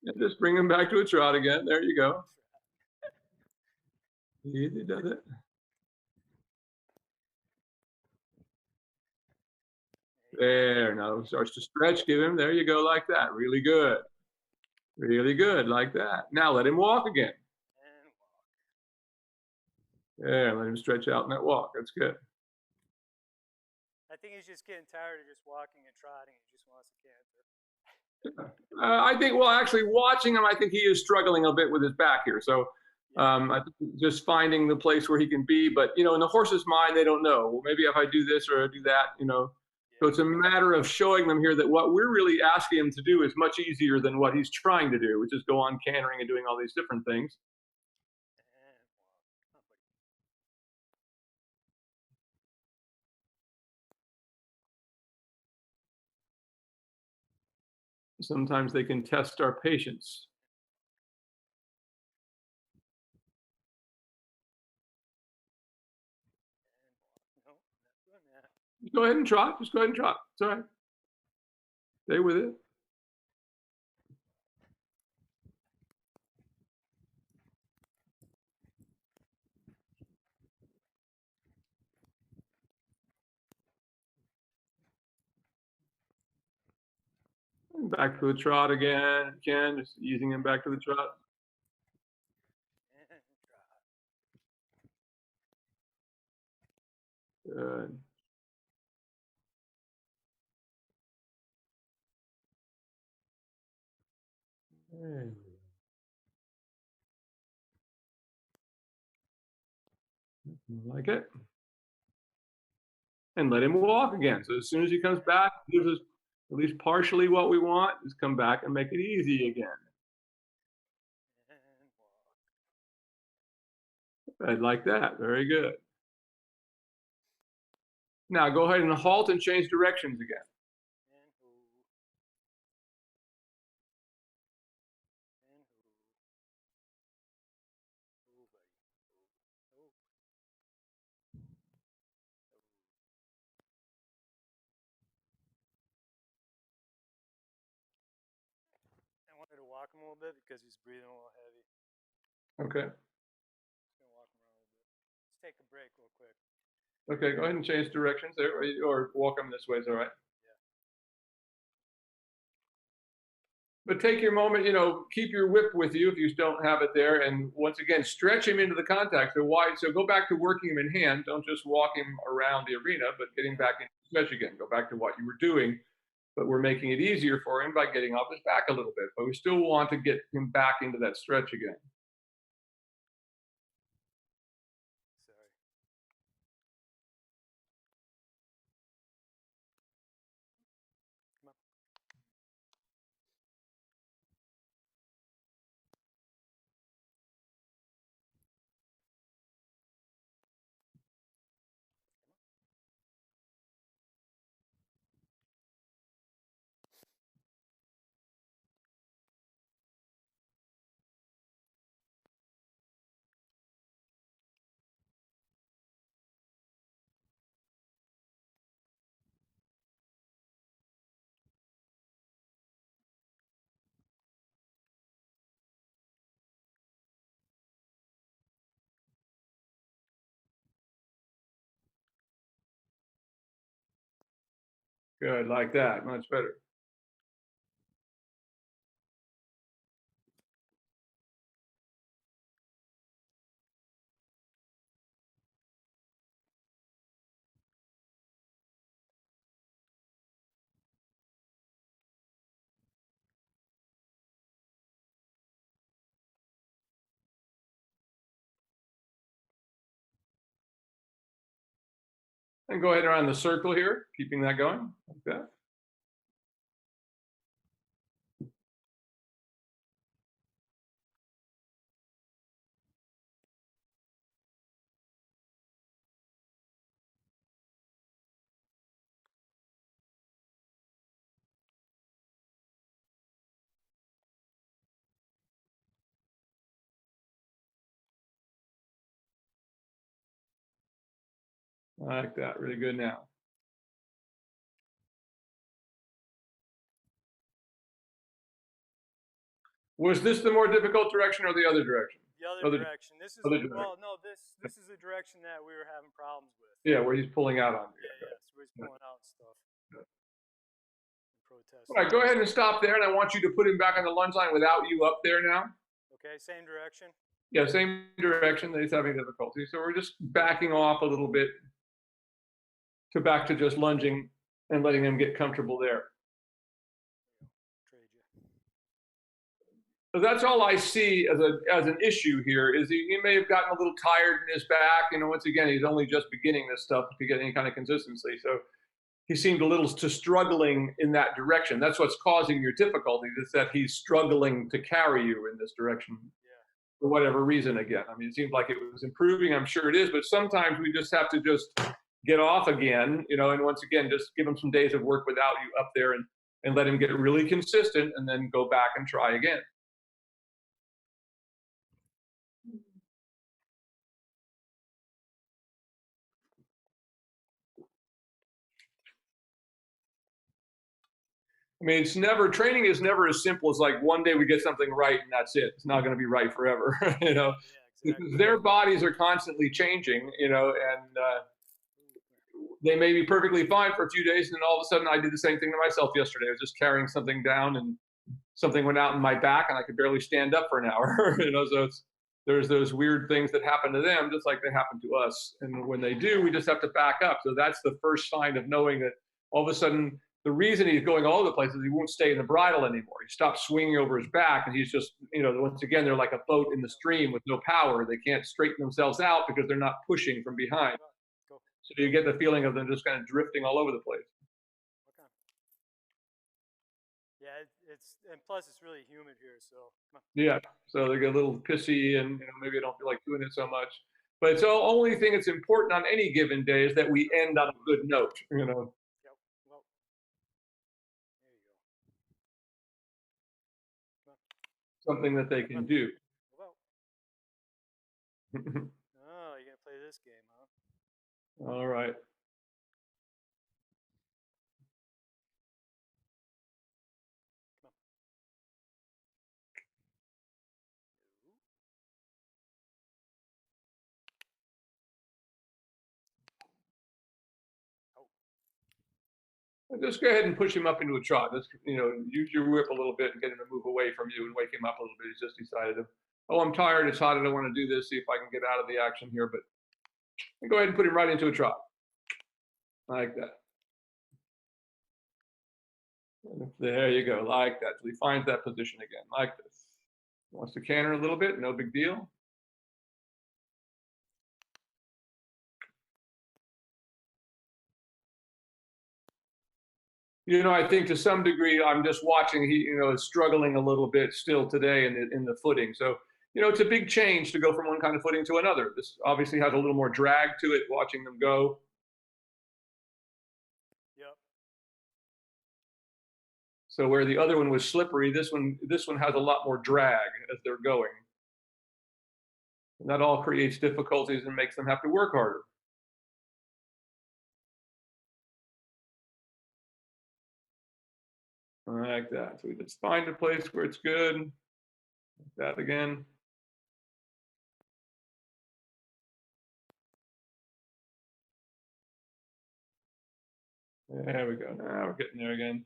And just bring him back to a trot again. There you go. Easy does it. There. Now it starts to stretch. Give him. There you go, like that. Really good. Really good, like that. Now let him walk again. And walk. There. Let him stretch out in that walk. That's good. I think he's just getting tired of just walking and trotting. He just wants to canter. I think, well, actually, watching him, I think he is struggling a bit with his back here. So I think just finding the place where he can be. But, you know, in the horse's mind, they don't know. Well, maybe if I do this or I do that, you know. So it's a matter of showing them here that what we're really asking him to do is much easier than what he's trying to do, which is go on cantering and doing all these different things. Sometimes they can test our patience. No, not doing that. Just go ahead and trot. Just go ahead and trot. It's all right. Stay with it. And back to the trot again. Just easing him back to the trot. Good. Like it. And let him walk again. So as soon as he comes back, gives us at least partially what we want, just come back and make it easy again. And walk. I'd like that. Very good. Now go ahead and halt and change directions again. And who. And who. Ooh, buddy. Ooh. Ooh. I wanted to walk him a little bit because he's breathing a little heavy. Okay. Just gonna walk him around a little bit. Let's take a break real quick. Okay, go ahead and change directions there, or walk him this way is all right. Yeah. But take your moment, keep your whip with you if you don't have it there. And once again, stretch him into the contact. So go back to working him in hand. Don't just walk him around the arena, but get him back into stretch again. Go back to what you were doing, but we're making it easier for him by getting off his back a little bit. But we still want to get him back into that stretch again. Sorry. Come on. Good, like that, much better. And go ahead around the circle here, keeping that going, like that. Like that, really good now. Was this the more difficult direction or the other direction? The other direction. This is other direction. well, no. This is the direction that we were having problems with. Yeah, where he's pulling out on you. Yeah, yeah. So he's pulling out and stuff. Yeah. And protest. All right, go ahead and stop there, and I want you to put him back on the lunge line without you up there now. Okay, same direction. Yeah, same direction that he's having difficulty. So we're just backing off a little bit to back to just lunging and letting him get comfortable there. Trade you. So that's all I see as an issue here is he may have gotten a little tired in his back. Once again, he's only just beginning this stuff to get any kind of consistency. So he seemed a little struggling in that direction. That's what's causing your difficulties, is that he's struggling to carry you in this direction. For whatever reason, again. I mean, it seems like it was improving. I'm sure it is, but sometimes we just have to just get off again, and once again, just give him some days of work without you up there and let him get really consistent and then go back and try again. I mean, training is never as simple as like one day we get something right and that's it. It's not going to be right forever, Yeah, exactly. Their bodies are constantly changing, and they may be perfectly fine for a few days, and then all of a sudden I did the same thing to myself yesterday. I was just carrying something down and something went out in my back and I could barely stand up for an hour. So there's those weird things that happen to them just like they happen to us. And when they do, we just have to back up. So that's the first sign of knowing that all of a sudden the reason he's going all over the place is he won't stay in the bridle anymore. He stops swinging over his back, and he's just, once again, they're like a boat in the stream with no power. They can't straighten themselves out because they're not pushing from behind. Go. So you get the feeling of them just kind of drifting all over the place. Okay. Yeah, and plus it's really humid here, so come on. Yeah, so they get a little pissy, and maybe I don't feel like doing it so much. But it's the only thing that's important on any given day is that we end on a good note. Yep. Well, there you go. Something that they can do. Well. Oh, you're gonna play this game, huh? All right. Just go ahead and push him up into a trot. Just, use your whip a little bit and get him to move away from you and wake him up a little bit. He's just decided to, oh, I'm tired, it's hot, I don't want to do this, see if I can get out of the action here. But go ahead and put him right into a trot. Like that. There you go, like that. So he finds that position again, like this. Wants to canter a little bit, no big deal. I think to some degree, I'm just watching, he, is struggling a little bit still today in the footing. So, it's a big change to go from one kind of footing to another. This obviously has a little more drag to it, watching them go. Yep. So where the other one was slippery, this one has a lot more drag as they're going. And that all creates difficulties and makes them have to work harder. Like that. So we just find a place where it's good. Like that again. There we go. Now we're getting there again.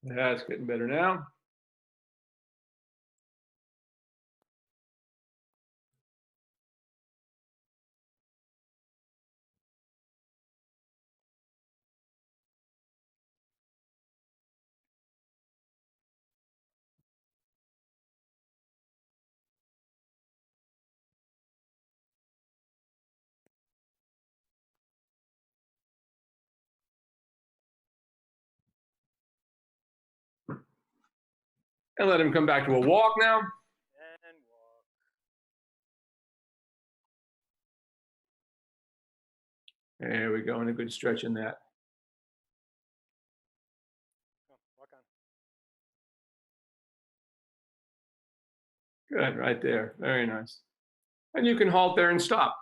Yeah, it's getting better now. And let him come back to a walk now. And walk. There we go, and a good stretch in that. Walk on. Good, right there. Very nice. And you can halt there and stop.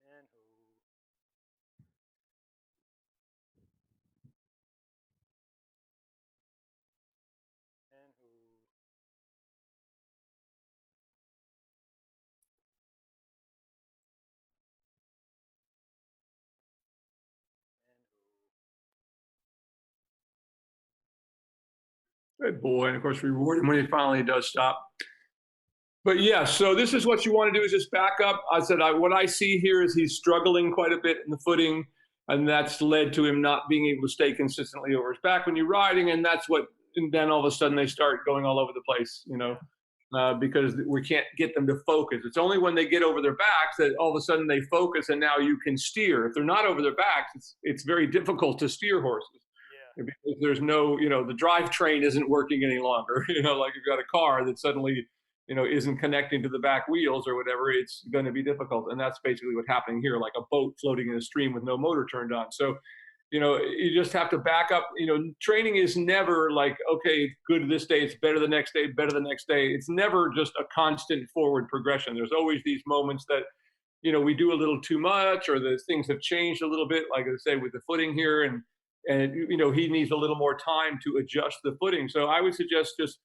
And Good boy. And of course, reward him when he finally does stop. But yeah, so this is what you want to do is just back up. I said, what I see here is he's struggling quite a bit in the footing, and that's led to him not being able to stay consistently over his back when you're riding. And then all of a sudden they start going all over the place, because we can't get them to focus. It's only when they get over their backs that all of a sudden they focus, and now you can steer. If they're not over their backs, it's very difficult to steer horses. yeah. Because there's no, the drivetrain isn't working any longer. Like you've got a car that suddenly, isn't connecting to the back wheels or whatever, it's going to be difficult. And that's basically what's happening here, like a boat floating in a stream with no motor turned on. So you just have to back up. Training is never like, okay, good this day, it's better the next day, better the next day. It's never just a constant forward progression. There's always these moments that, we do a little too much, or the things have changed a little bit, like I say, with the footing here, and he needs a little more time to adjust the footing. So I would suggest just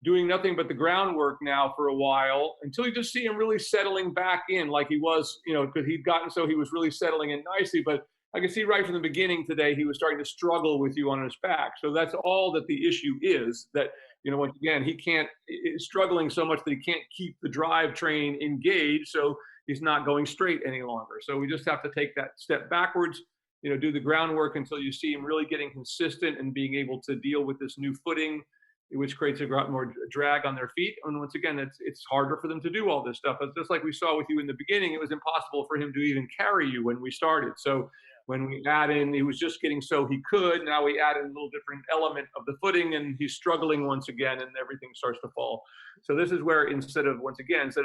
doing nothing but the groundwork now for a while until you just see him really settling back in like he was, because he'd gotten so he was really settling in nicely. But I can see right from the beginning today he was starting to struggle with you on his back. So that's all that the issue is. That once again he can't is struggling so much that he can't keep the drivetrain engaged. So he's not going straight any longer. So we just have to take that step backwards. Do the groundwork until you see him really getting consistent and being able to deal with this new footing, which creates a lot more drag on their feet. And once again, it's harder for them to do all this stuff. It's just like we saw with you in the beginning, it was impossible for him to even carry you when we started. So when we add in, he was just getting so he could. Now we add in a little different element of the footing, and he's struggling once again, and everything starts to fall. So this is where instead of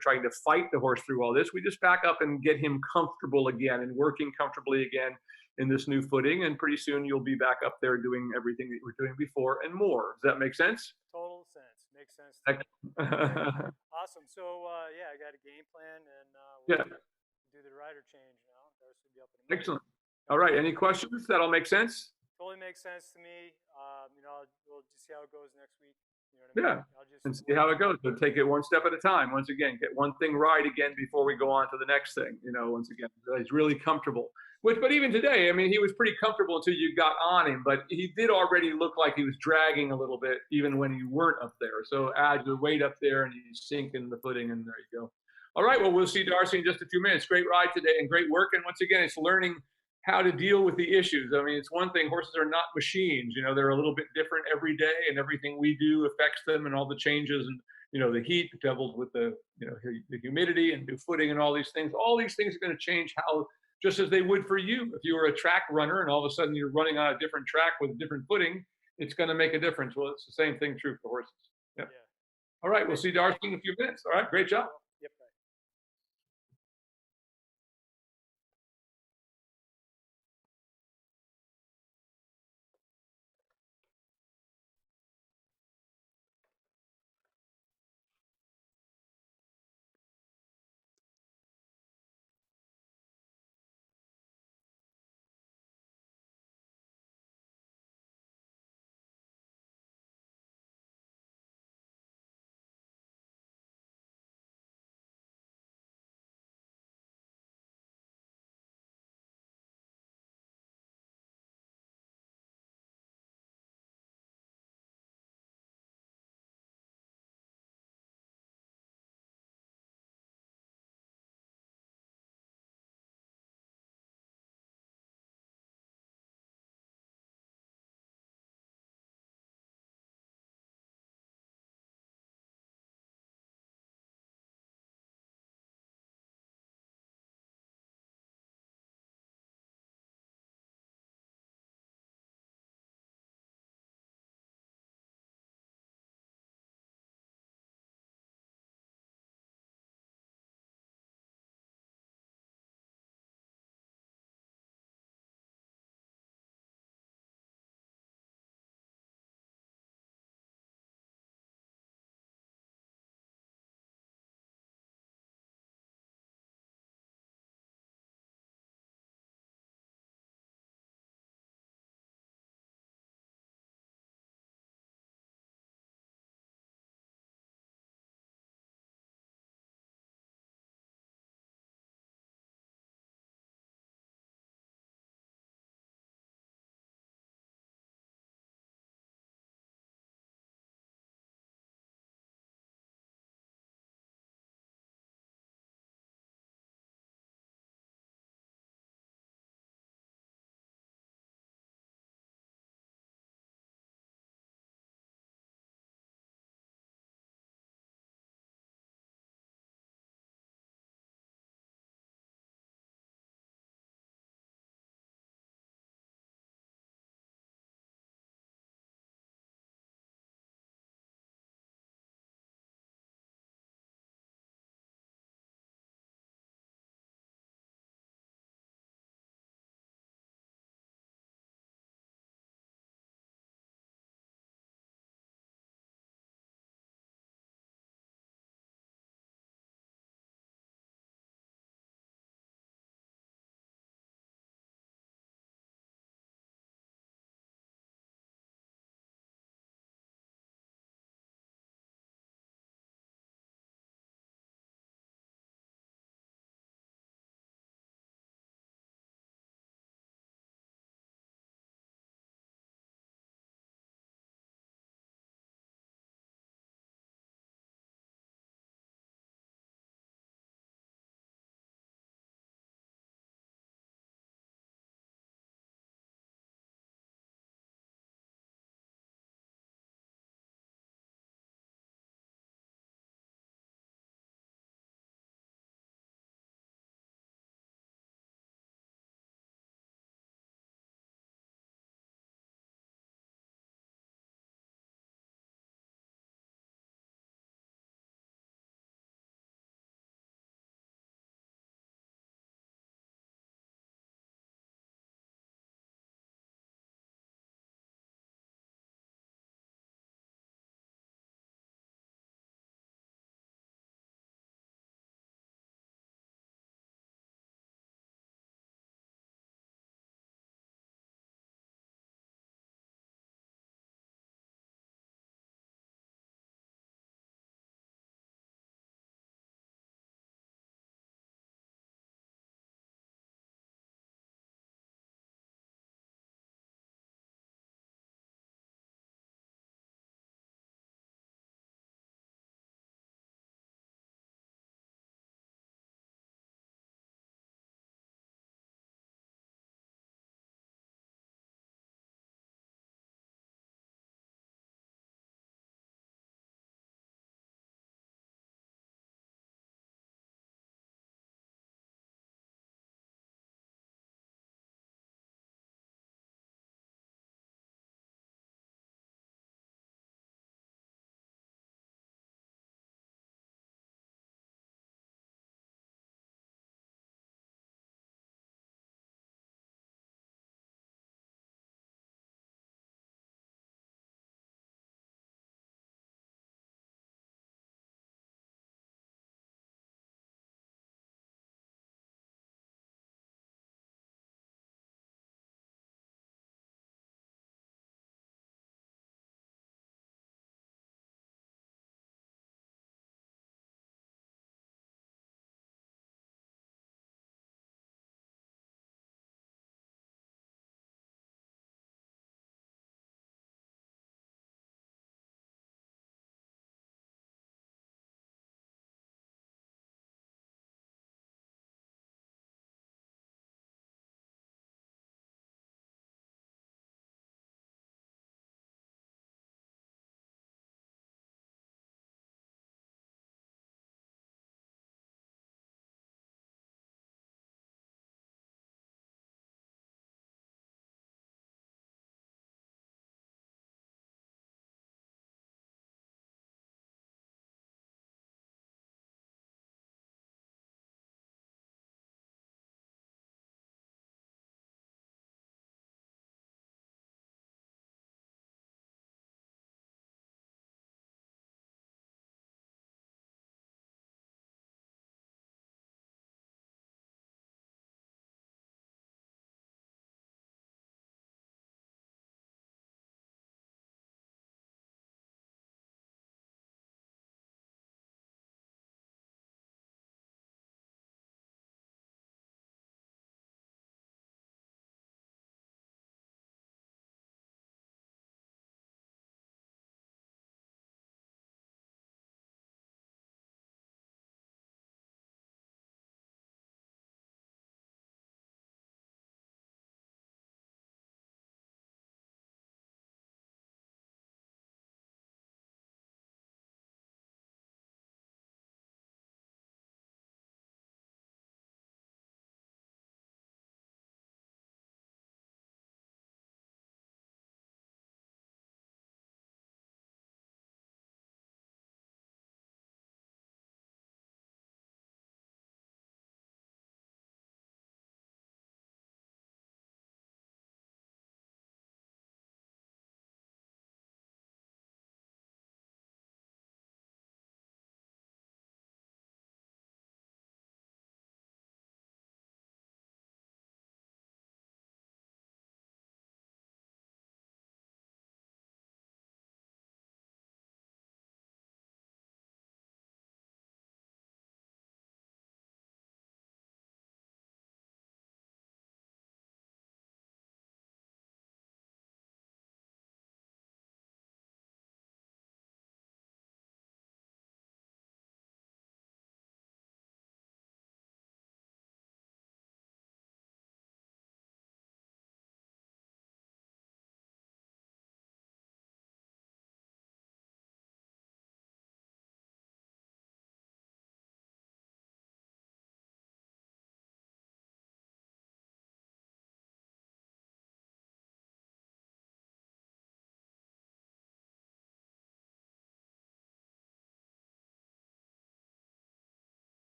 trying to fight the horse through all this, we just back up and get him comfortable again and working comfortably again in this new footing, and pretty soon you'll be back up there doing everything that you were doing before and more. Does that make sense? Total sense. Makes sense. Awesome. So I got a game plan, and we'll do the rider change now. Darcy will be up in a minute. Excellent. All right. Any questions? That all make sense? Totally makes sense to me. We'll just see how it goes next week. I'll just and see how it goes. But take it one step at a time. Once again, get one thing right again before we go on to the next thing. Once again, he's really comfortable. But even today, I mean, he was pretty comfortable until you got on him. But he did already look like he was dragging a little bit, even when you weren't up there. So add your weight up there, and you sink in the footing, and there you go. All right. Well, we'll see Darcy in just a few minutes. Great ride today and great work. And once again, it's learning how to deal with the issues. I mean, it's one thing, horses are not machines. They're a little bit different every day, and everything we do affects them, and all the changes, and the heat doubled with the the humidity and new footing and all these things. All these things are going to change how, just as they would for you. If you were a track runner and all of a sudden you're running on a different track with different footing, it's going to make a difference. Well, it's the same thing true for horses. Yeah. All right, we'll see Darcy in a few minutes. All right, great job.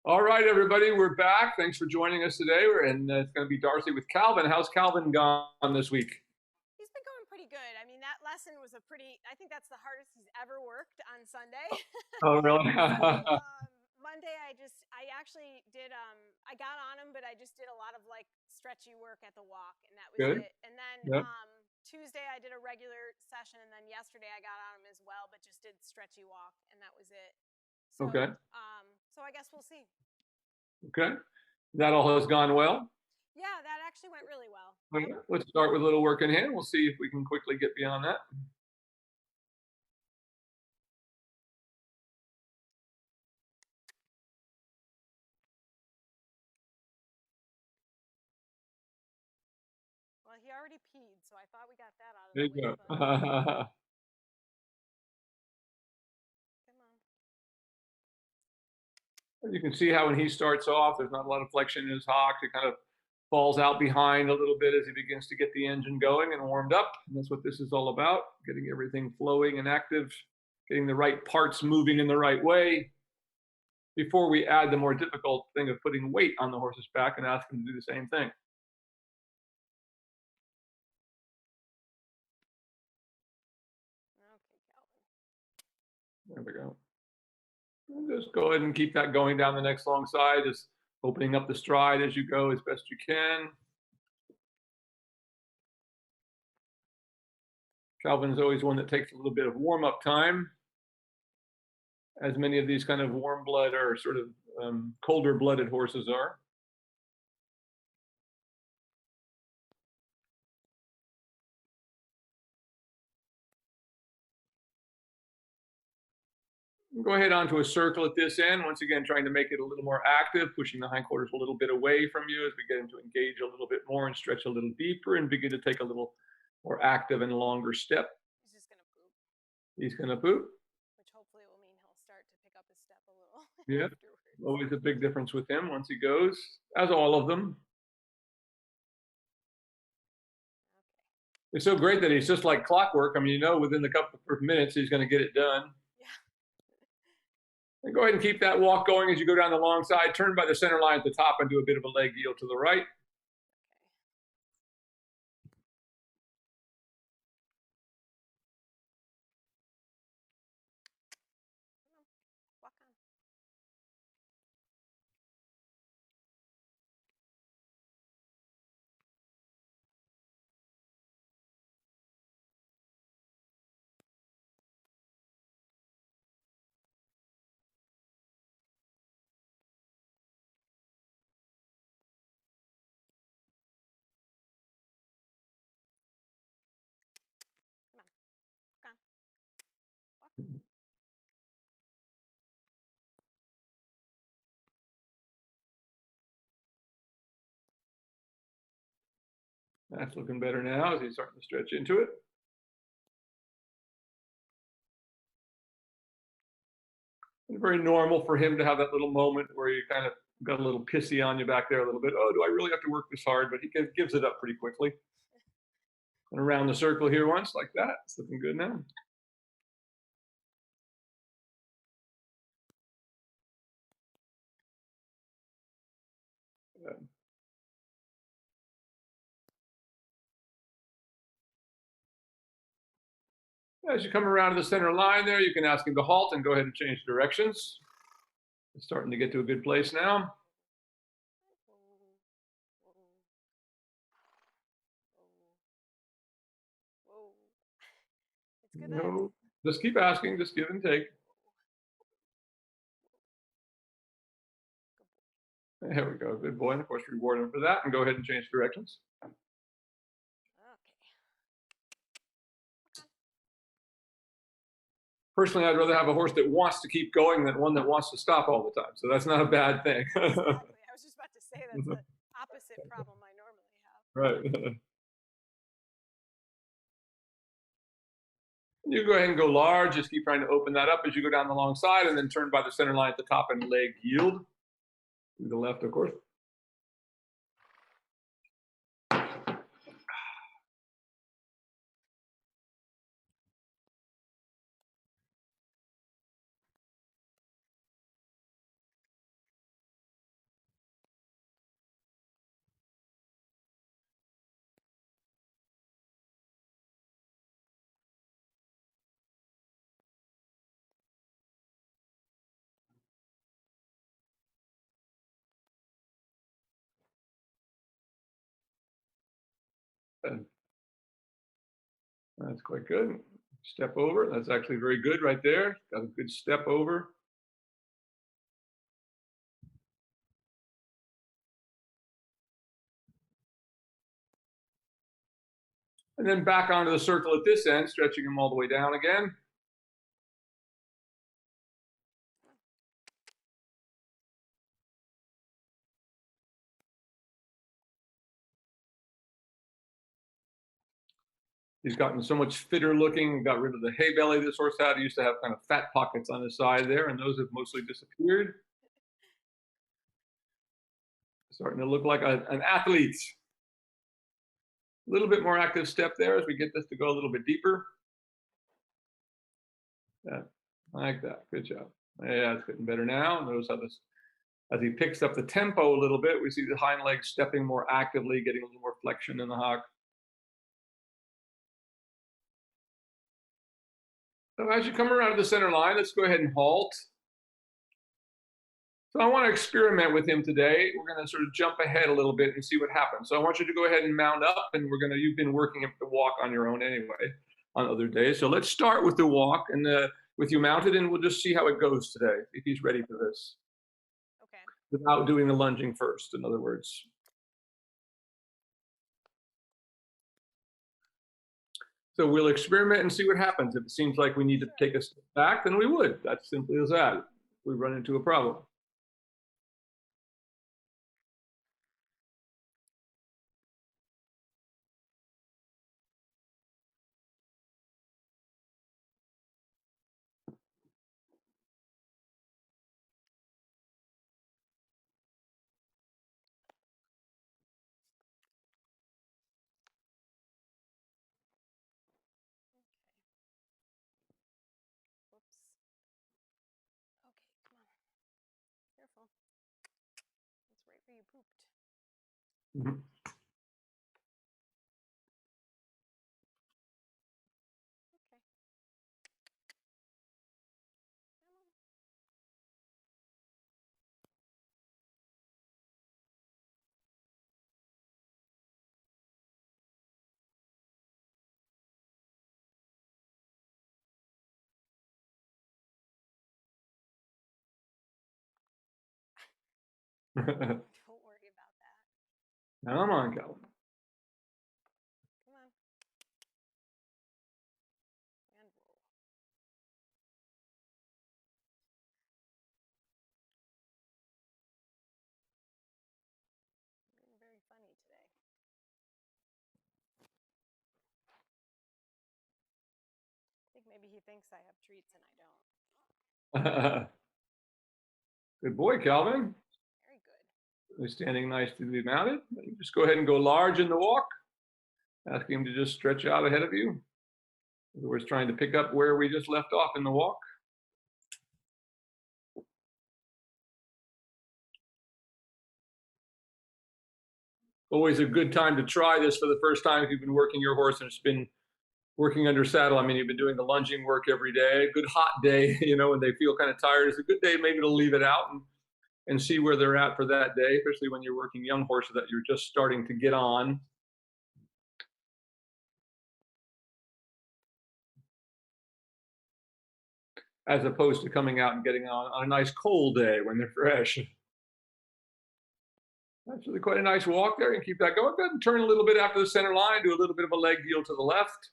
All right, everybody, we're back. Thanks for joining us today. And it's going to be Darcy with Calvin. How's Calvin gone this week? He's been going pretty good. I mean, that lesson was I think that's the hardest he's ever worked on Sunday. Oh, really? Monday, I actually did, I got on him, but I just did a lot of like stretchy work at the walk, and that was Good. it. And then Yep. Tuesday, I did a regular session, and then yesterday I got on him as well, but just did stretchy walk, and that was it. So, Okay. so I guess we'll see. Okay. That all has gone well. Yeah, that actually went really well. Okay. Let's start with a little work in hand. We'll see if we can quickly get beyond that. Well, he already peed, so I thought we got that out of There the you way. go. But come on. You can see how when he starts off, there's not a lot of flexion in his hocks. It kind of falls out behind a little bit as he begins to get the engine going and warmed up. And that's what this is all about, getting everything flowing and active, getting the right parts moving in the right way before we add the more difficult thing of putting weight on the horse's back and ask them to do the same thing. Okay, Calvin. There we go. And just go ahead and keep that going down the next long side, just opening up the stride as you go as best you can. Calvin's always one that takes a little bit of warm-up time, as many of these kind of warm blood or sort of colder blooded horses are. Go ahead onto a circle at this end, once again trying to make it a little more active, pushing the hindquarters a little bit away from you as we get him to engage a little bit more and stretch a little deeper and begin to take a little more active and longer step. He's just going to poop. He's going to poop. Which hopefully will mean he'll start to pick up his step a little Yeah. afterwards. Always a big difference with him once he goes, as all of them. Okay. It's so great that he's just like clockwork. I mean, you know, within a couple of minutes, he's going to get it done. Yeah. And go ahead and keep that walk going as you go down the long side. Turn by the center line at the top and do a bit of a leg yield to the right. Okay. Walk on. That's looking better now as he's starting to stretch into it. It's very normal for him to have that little moment where you kind of got a little pissy on you back there a little bit. Oh, do I really have to work this hard? But he gives it up pretty quickly. And around the circle here once, like that. It's looking good now. As you come around to the center line there, you can ask him to halt and go ahead and change directions. It's starting to get to a good place now. Whoa. It's good No, just keep asking, just give and take. There we go, good boy. And of course, reward him for that and go ahead and change directions. Okay. Personally, I'd rather have a horse that wants to keep going than one that wants to stop all the time. So that's not a bad thing. Exactly. I was just about to say that's the opposite problem I normally have. Right. You go ahead and go large. Just keep trying to open that up as you go down the long side and then turn by the center line at the top and leg yield. To the left, of course. That's quite good. Step over. That's actually very good right there. Got a good step over. And then back onto the circle at this end, stretching them all the way down again. He's gotten so much fitter looking, got rid of the hay belly this horse had. He used to have kind of fat pockets on his side there, and those have mostly disappeared. Starting to look like an athlete. A little bit more active step there as we get this to go a little bit deeper. Yeah, like that. Good job. Yeah, it's getting better now. Notice how this, as he picks up the tempo a little bit, we see the hind legs stepping more actively, getting a little more flexion in the hock. So as you come around to the center line, let's go ahead and halt. So I want to experiment with him today. We're going to sort of jump ahead a little bit and see what happens. So I want you to go ahead and mount up, and you've been working the walk on your own anyway on other days. So let's start with the walk and with you mounted, and we'll just see how it goes today, if he's ready for this. Okay. Without doing the lunging first, in other words. So we'll experiment and see what happens. If it seems like we need to take a step back, then we would. That's simply as that. If we run into a problem. Whoops. Okay, come on. Careful. That's right where you pooped. Mm-hmm. Okay. Come on. Don't worry about that. Come on, Calvin. Come on. And roll. Being very funny today. I think maybe he thinks I have treats and I don't. Good boy, Calvin. Very good. He's standing nice to be mounted. You just go ahead and go large in the walk. Ask him to just stretch out ahead of you. In other words, trying to pick up where we just left off in the walk. Always a good time to try this for the first time if you've been working your horse and it's been working under saddle. I mean, you've been doing the lunging work every day. A good hot day, when they feel kind of tired, it's a good day maybe to leave it out and see where they're at for that day, especially when you're working young horses that you're just starting to get on. As opposed to coming out and getting on a nice cold day when they're fresh. That's really quite a nice walk there. You can keep that going. Go ahead and turn a little bit after the center line, do a little bit of a leg heel to the left.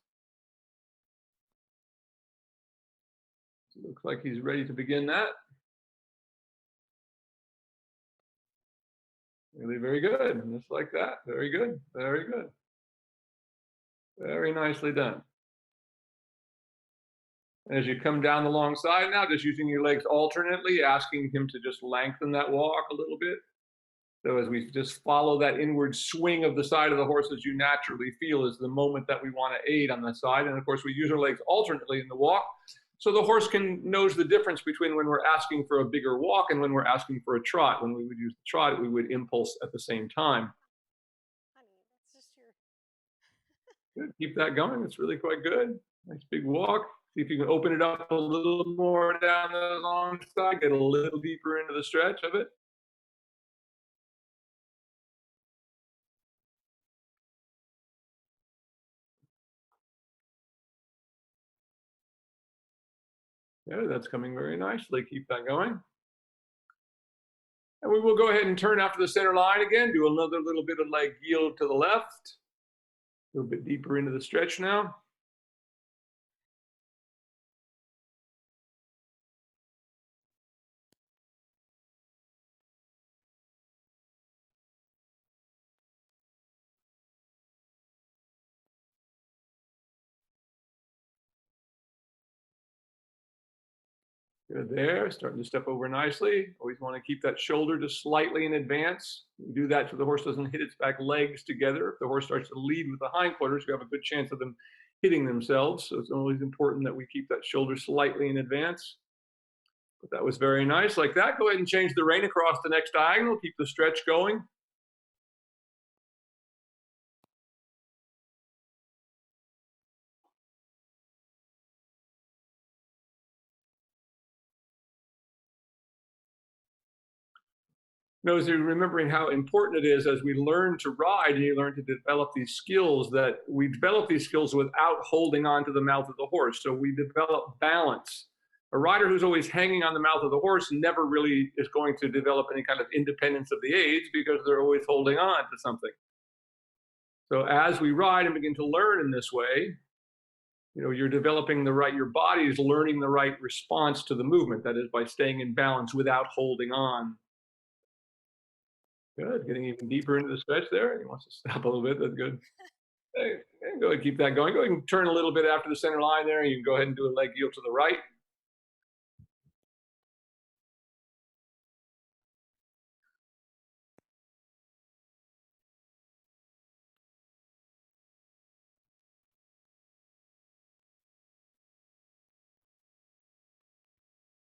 Looks like he's ready to begin that. Really very good. Just like that. Very good. Very good. Very nicely done. As you come down the long side now, just using your legs alternately, asking him to just lengthen that walk a little bit. So as we just follow that inward swing of the side of the horse as you naturally feel is the moment that we want to aid on the side. And of course, we use our legs alternately in the walk. So the horse knows the difference between when we're asking for a bigger walk and when we're asking for a trot. When we would use the trot, we would impulse at the same time. Honey, that's just your... Good. Keep that going. It's really quite good. Nice big walk. See if you can open it up a little more down the long side, get a little deeper into the stretch of it. Yeah, that's coming very nicely. Keep that going. And we will go ahead and turn after the center line again, do another little bit of leg yield to the left. A little bit deeper into the stretch now. Good there, starting to step over nicely. Always want to keep that shoulder just slightly in advance. You do that so the horse doesn't hit its back legs together. If the horse starts to lead with the hindquarters, you have a good chance of them hitting themselves. So it's always important that we keep that shoulder slightly in advance. But that was very nice. Like that, go ahead and change the rein across the next diagonal. Keep the stretch going. Notice you're remembering how important it is as we learn to ride and you learn to develop these skills, that we develop these skills without holding on to the mouth of the horse. So we develop balance. A rider who's always hanging on the mouth of the horse never really is going to develop any kind of independence of the aids because they're always holding on to something. So as we ride and begin to learn in this way, you know, you're developing the right, your body is learning the right response to the movement. That is by staying in balance without holding on. Good, getting even deeper into the stretch there. He wants to stop a little bit, that's good. Hey, go ahead and keep that going. Go ahead and turn a little bit after the center line there. You can go ahead and do a leg yield to the right.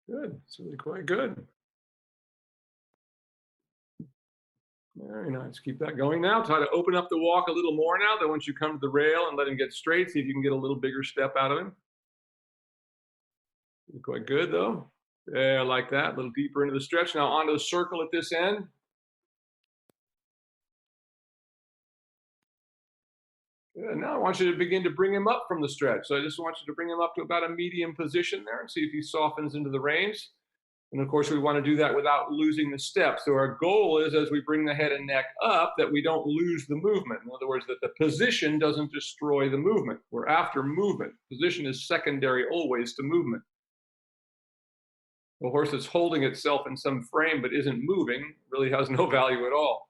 Good, it's really quite good. Very nice, keep that going now. Try to open up the walk a little more now. Then once you come to the rail and let him get straight, see if you can get a little bigger step out of him. Quite good though. Yeah, like that, a little deeper into the stretch. Now onto the circle at this end. Good. Now I want you to begin to bring him up from the stretch. So I just want you to bring him up to about a medium position there and see if he softens into the reins. And of course, we want to do that without losing the step. So our goal is, as we bring the head and neck up, that we don't lose the movement. In other words, that the position doesn't destroy the movement. We're after movement. Position is secondary always to movement. A horse that's holding itself in some frame but isn't moving really has no value at all.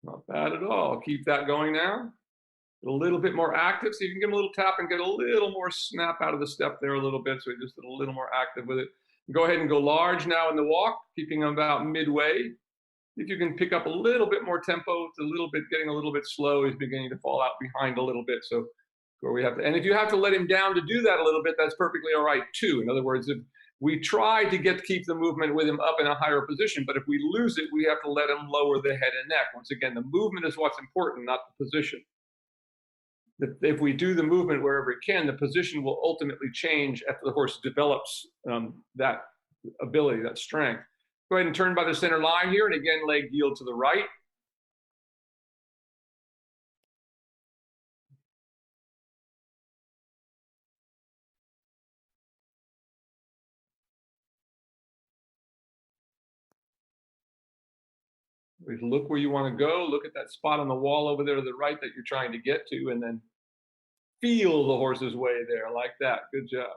Not bad at all. Keep that going now. A little bit more active, so you can give him a little tap and get a little more snap out of the step there a little bit, so he's just a little more active with it. Go ahead and go large now in the walk, keeping him about midway. If you can pick up a little bit more tempo, it's a little bit getting a little bit slow. He's beginning to fall out behind a little bit, so where we have to. And if you have to let him down to do that a little bit, that's perfectly all right too. In other words, if we try to keep the movement with him up in a higher position, but if we lose it, we have to let him lower the head and neck. Once again, the movement is what's important, not the position. If we do the movement wherever it can, the position will ultimately change after the horse develops that ability, that strength. Go ahead and turn by the center line here, and again, leg yield to the right. Look where you want to go. Look at that spot on the wall over there to the right that you're trying to get to, and then feel the horse's way there, like that. Good job.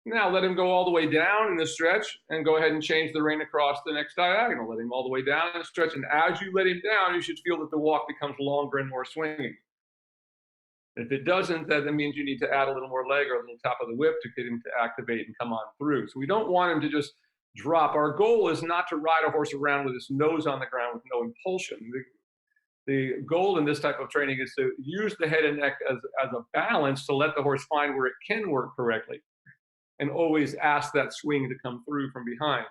Now let him go all the way down in the stretch and go ahead and change the rein across the next diagonal. Let him all the way down in the stretch. And as you let him down, you should feel that the walk becomes longer and more swinging. If it doesn't, that means you need to add a little more leg or a little tap of the whip to get him to activate and come on through. So we don't want him to just drop. Our goal is not to ride a horse around with his nose on the ground with no impulsion. The goal in this type of training is to use the head and neck as a balance to let the horse find where it can work correctly, and always ask that swing to come through from behind,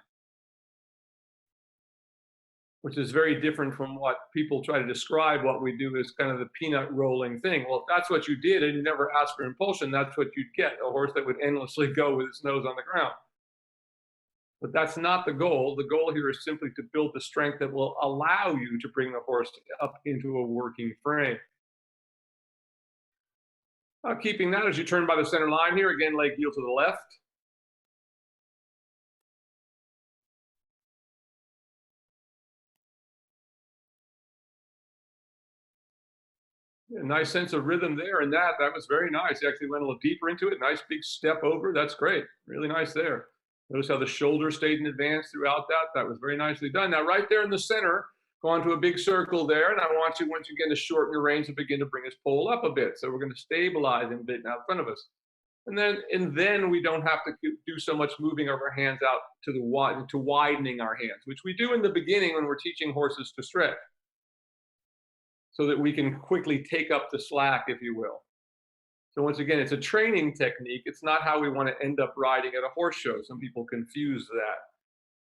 which is very different from what people try to describe what we do as kind of the peanut rolling thing. Well, if that's what you did and you never asked for impulsion, that's what you'd get, a horse that would endlessly go with its nose on the ground. But that's not the goal. The goal here is simply to build the strength that will allow you to bring the horse up into a working frame. Keeping that as you turn by the center line here, again, leg heel to the left. A nice sense of rhythm there, and that was very nice. He actually went a little deeper into it. Nice big step over. That's great. Really nice there. Notice how the shoulder stayed in advance throughout that. That was very nicely done. Now, right there in the center, go on to a big circle there, and I want you, once you get to shorten your range, to begin to bring his pole up a bit. So we're going to stabilize him a bit now in front of us. And then we don't have to do so much moving of our hands out to widening our hands, which we do in the beginning when we're teaching horses to stretch, so that we can quickly take up the slack, if you will. So once again, it's a training technique. It's not how we want to end up riding at a horse show. Some people confuse that.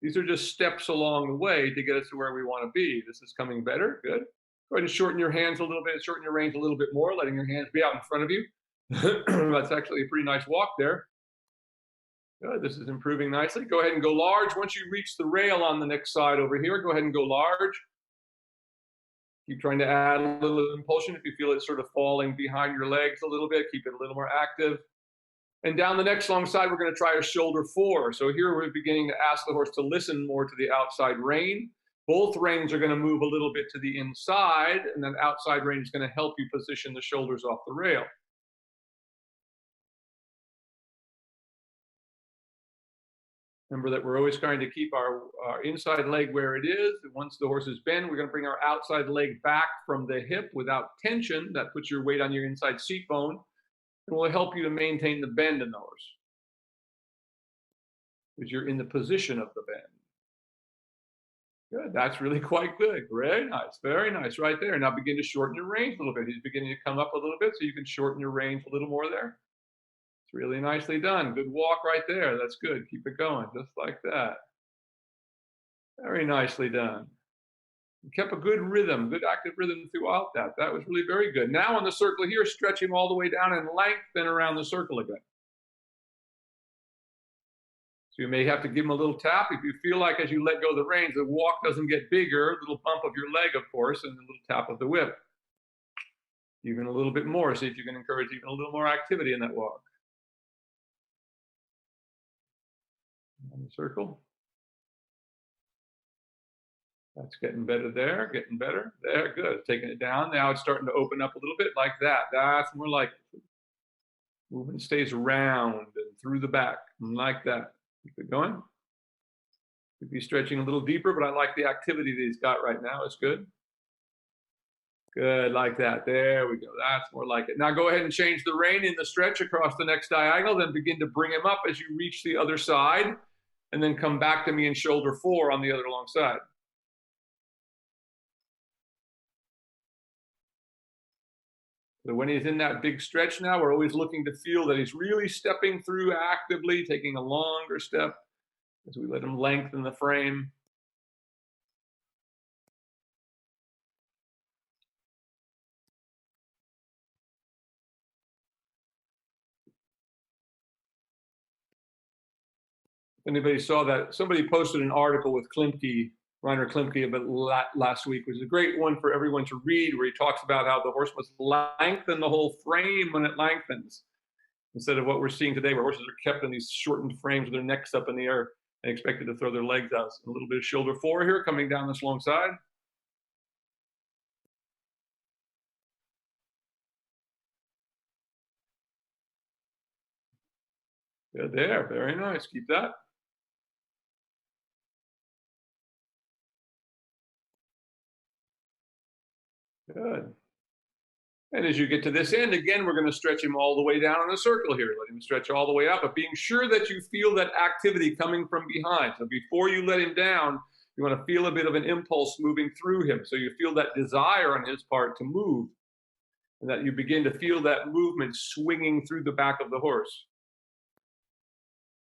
These are just steps along the way to get us to where we want to be. This is coming better. Good. Go ahead and shorten your hands a little bit, shorten your range a little bit more, letting your hands be out in front of you. That's actually a pretty nice walk there. Good. This is improving nicely. Go ahead and go large. Once you reach the rail on the next side over here, go ahead and go large. Keep trying to add a little impulsion. If you feel it sort of falling behind your legs a little bit, keep it a little more active. And down the next long side, we're going to try a shoulder 4. So here we're beginning to ask the horse to listen more to the outside rein. Both reins are going to move a little bit to the inside, and that outside rein is going to help you position the shoulders off the rail. Remember that we're always trying to keep our inside leg where it is. Once the horse is bent, we're going to bring our outside leg back from the hip without tension. That puts your weight on your inside seat bone and will help you to maintain the bend in the horse, because you're in the position of the bend. Good. That's really quite good. Very nice. Very nice right there. Now begin to shorten your range a little bit. He's beginning to come up a little bit, so you can shorten your range a little more there. Really nicely done. Good walk right there. That's good. Keep it going, just like that. Very nicely done. You kept a good rhythm, good active rhythm throughout that. That was really very good. Now on the circle here, stretch him all the way down and lengthen around the circle again. So you may have to give him a little tap. If you feel like as you let go of the reins, the walk doesn't get bigger, a little bump of your leg, of course, and a little tap of the whip. Even a little bit more. See if you can encourage even a little more activity in that walk. On the circle. That's getting better there, getting better. There, good. Taking it down. Now it's starting to open up a little bit like that. That's more like it. Movement stays around and through the back, like that. Keep it going. Could be stretching a little deeper, but I like the activity that he's got right now. It's good. Good, like that. There we go. That's more like it. Now go ahead and change the rein in the stretch across the next diagonal, then begin to bring him up as you reach the other side, and then come back to me in shoulder 4 on the other long side. So when he's in that big stretch now, we're always looking to feel that he's really stepping through actively, taking a longer step as we let him lengthen the frame. Anybody saw that? Somebody posted an article with Rainer Klimke about last week. It was a great one for everyone to read, where he talks about how the horse must lengthen the whole frame when it lengthens, instead of what we're seeing today, where horses are kept in these shortened frames with their necks up in the air and expected to throw their legs out. So a little bit of shoulder 4 here, coming down this long side. Good there, very nice. Keep that. Good. And as you get to this end, again, we're going to stretch him all the way down in a circle here. Let him stretch all the way up, but being sure that you feel that activity coming from behind. So before you let him down, you want to feel a bit of an impulse moving through him. So you feel that desire on his part to move, and that you begin to feel that movement swinging through the back of the horse.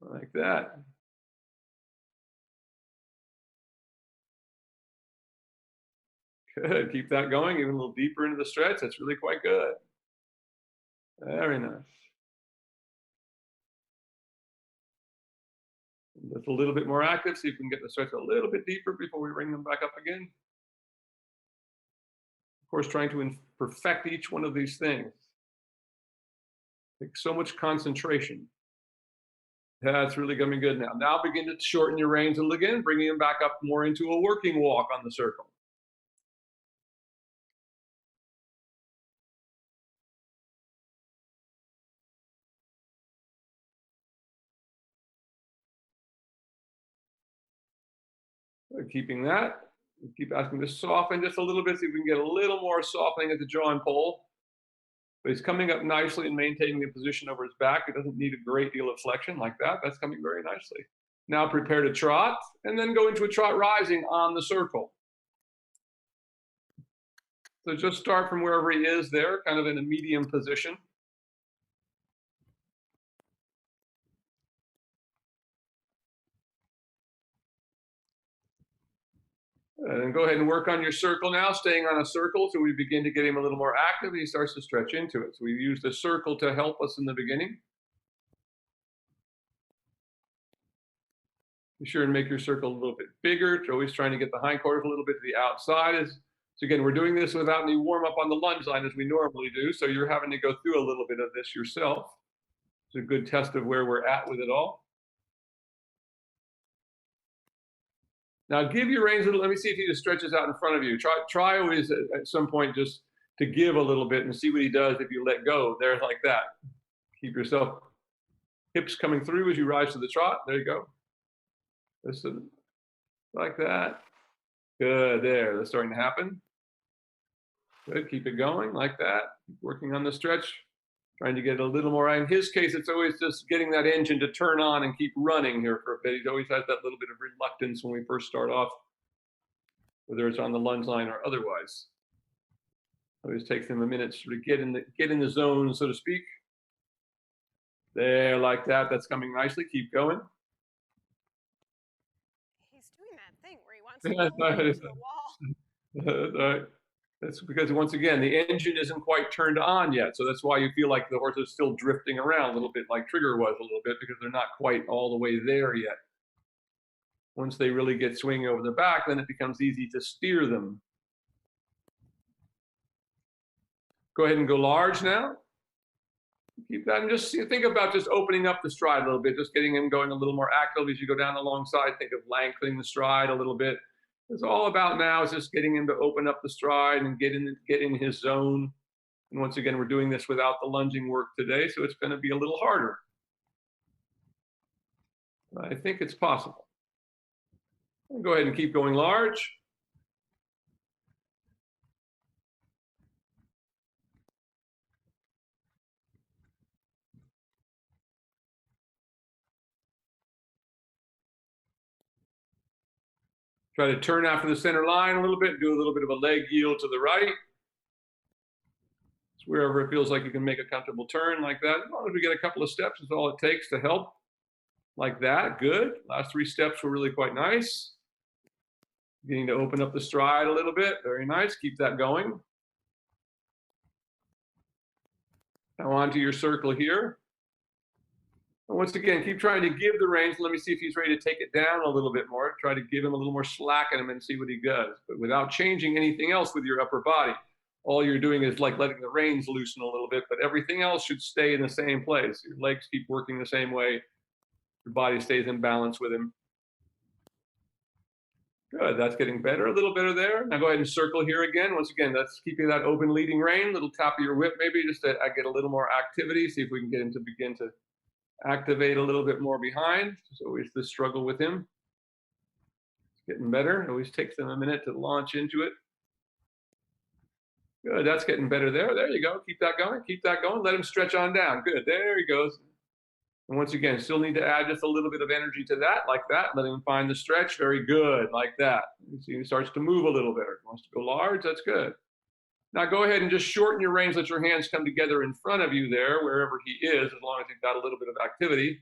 Like that. Good. Keep that going, even a little deeper into the stretch. That's really quite good. Very nice. Just a little bit more active, so you can get the stretch a little bit deeper before we bring them back up again. Of course, trying to perfect each one of these things. Takes so much concentration. That's really going to be good now. Now begin to shorten your reins a little again, bringing them back up more into a working walk on the circle. Keeping that. Keep asking to soften just a little bit, see if we can get a little more softening at the jaw and pole. But he's coming up nicely and maintaining the position over his back. It doesn't need a great deal of flexion like that. That's coming very nicely. Now prepare to trot, and then go into a trot rising on the circle. So just start from wherever he is there, kind of in a medium position. And then go ahead and work on your circle now, staying on a circle so we begin to get him a little more active and he starts to stretch into it. So we use the circle to help us in the beginning. Be sure and make your circle a little bit bigger. You're always trying to get the hindquarters a little bit to the outside. So again, we're doing this without any warm up on the lunge line as we normally do. So you're having to go through a little bit of this yourself. It's a good test of where we're at with it all. Now give your reins a little. Let me see if he just stretches out in front of you. Try always at some point just to give a little bit and see what he does if you let go. There, like that. Keep yourself hips coming through as you rise to the trot. There you go. Listen, like that. Good, there. That's starting to happen. Good, keep it going like that. Keep working on the stretch. Trying to get a little more. In his case, it's always just getting that engine to turn on and keep running here for a bit. He always has that little bit of reluctance when we first start off, whether it's on the lunge line or otherwise. Always takes him a minute to sort of get in the zone, so to speak. There, like that. That's coming nicely. Keep going. He's doing that thing where he wants to go into the wall. Right. That's because, once again, the engine isn't quite turned on yet. So that's why you feel like the horse is still drifting around a little bit, like Trigger was a little bit, because they're not quite all the way there yet. Once they really get swinging over the back, then it becomes easy to steer them. Go ahead and go large now. Keep that, and just think about just opening up the stride a little bit, just getting him going a little more active as you go down the long side. Think of lengthening the stride a little bit. It's all about now is just getting him to open up the stride and get in his zone. And once again, we're doing this without the lunging work today, so it's going to be a little harder. I think it's possible. Go ahead and keep going large. Try to turn after the center line a little bit, do a little bit of a leg yield to the right. It's wherever it feels like you can make a comfortable turn like that. As long as we get a couple of steps, is all it takes to help. Like that, good. Last 3 steps were really quite nice. Beginning to open up the stride a little bit, very nice. Keep that going. Now onto your circle here. And once again, keep trying to give the reins. Let me see if he's ready to take it down a little bit more. Try to give him a little more slack in him and see what he does, but without changing anything else with your upper body. All you're doing is like letting the reins loosen a little bit, but everything else should stay in the same place. Your legs keep working the same way. Your body stays in balance with him. Good, that's getting better, a little better there. Now go ahead and circle here again. Once again, that's keeping that open leading rein, little tap of your whip maybe, just to get a little more activity, see if we can get him to begin to activate a little bit more behind. There's always this struggle with him. It's getting better. It always takes them a minute to launch into it. Good, that's getting better there. There you go. Keep that going. Keep that going. Let him stretch on down. Good, there he goes. And once again, still need to add just a little bit of energy to that, like that. Let him find the stretch. Very good, like that. You see he starts to move a little bit. He wants to go large. That's good. Now go ahead and just shorten your reins. Let your hands come together in front of you there, wherever he is, as long as he's got a little bit of activity.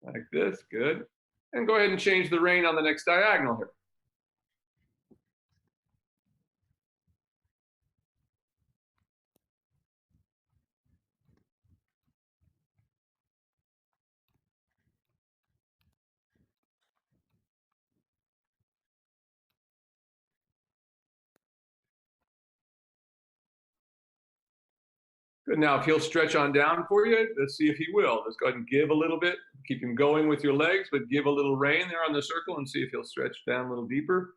Like this, good. And go ahead and change the rein on the next diagonal here. Good. Now, if he'll stretch on down for you, let's see if he will. Let's go ahead and give a little bit. Keep him going with your legs, but give a little rein there on the circle and see if he'll stretch down a little deeper.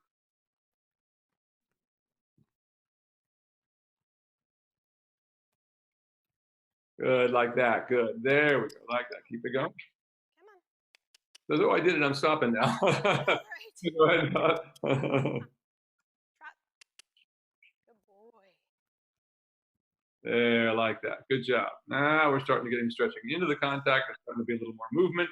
Good, like that. Good. There we go. Like that. Keep it going. Come on. So, oh, I did it. I'm stopping now. All right. Go ahead. Trot. Good boy. There, like that. Good job. Now we're starting to get him stretching into the contact. There's starting to be a little more movement.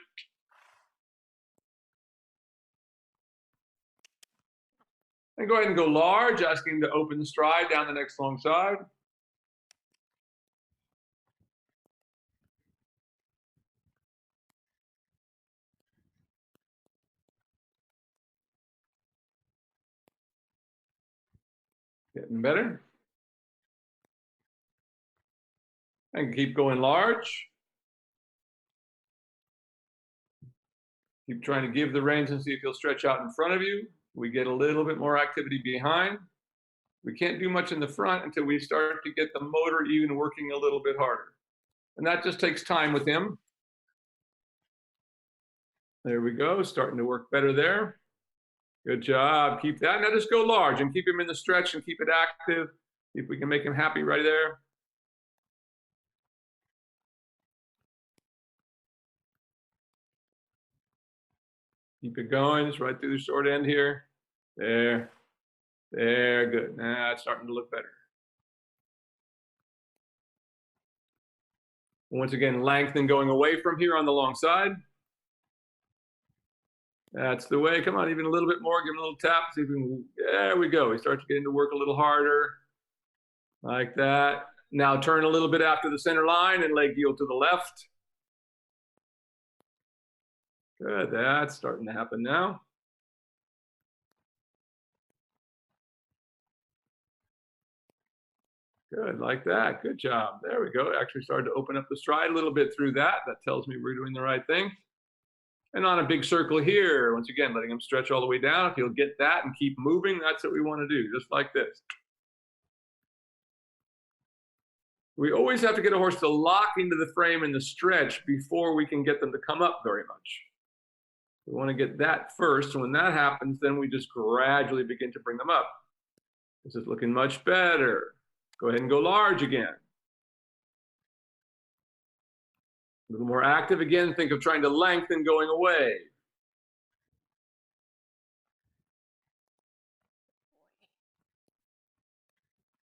And go ahead and go large, asking him to open the stride down the next long side. Getting better. And keep going large. Keep trying to give the reins and see if he'll stretch out in front of you. We get a little bit more activity behind. We can't do much in the front until we start to get the motor even working a little bit harder. And that just takes time with him. There we go, starting to work better there. Good job, keep that. Now just go large and keep him in the stretch and keep it active. See if we can make him happy right there. Keep it going, just right through the short end here. There, there, good. Now it's starting to look better. Once again, lengthen going away from here on the long side. That's the way. Come on, even a little bit more. Give him a little tap. See if we can, there we go. He starts getting to work a little harder. Like that. Now turn a little bit after the center line and leg heel to the left. Good, that's starting to happen now. Good, like that. Good job. There we go. Actually started to open up the stride a little bit through that. That tells me we're doing the right thing. And on a big circle here, once again, letting him stretch all the way down. If he'll get that and keep moving, that's what we want to do, just like this. We always have to get a horse to lock into the frame in the stretch before we can get them to come up very much. We want to get that first. And when that happens, then we just gradually begin to bring them up. This is looking much better. Go ahead and go large again. A little more active again. Think of trying to lengthen going away.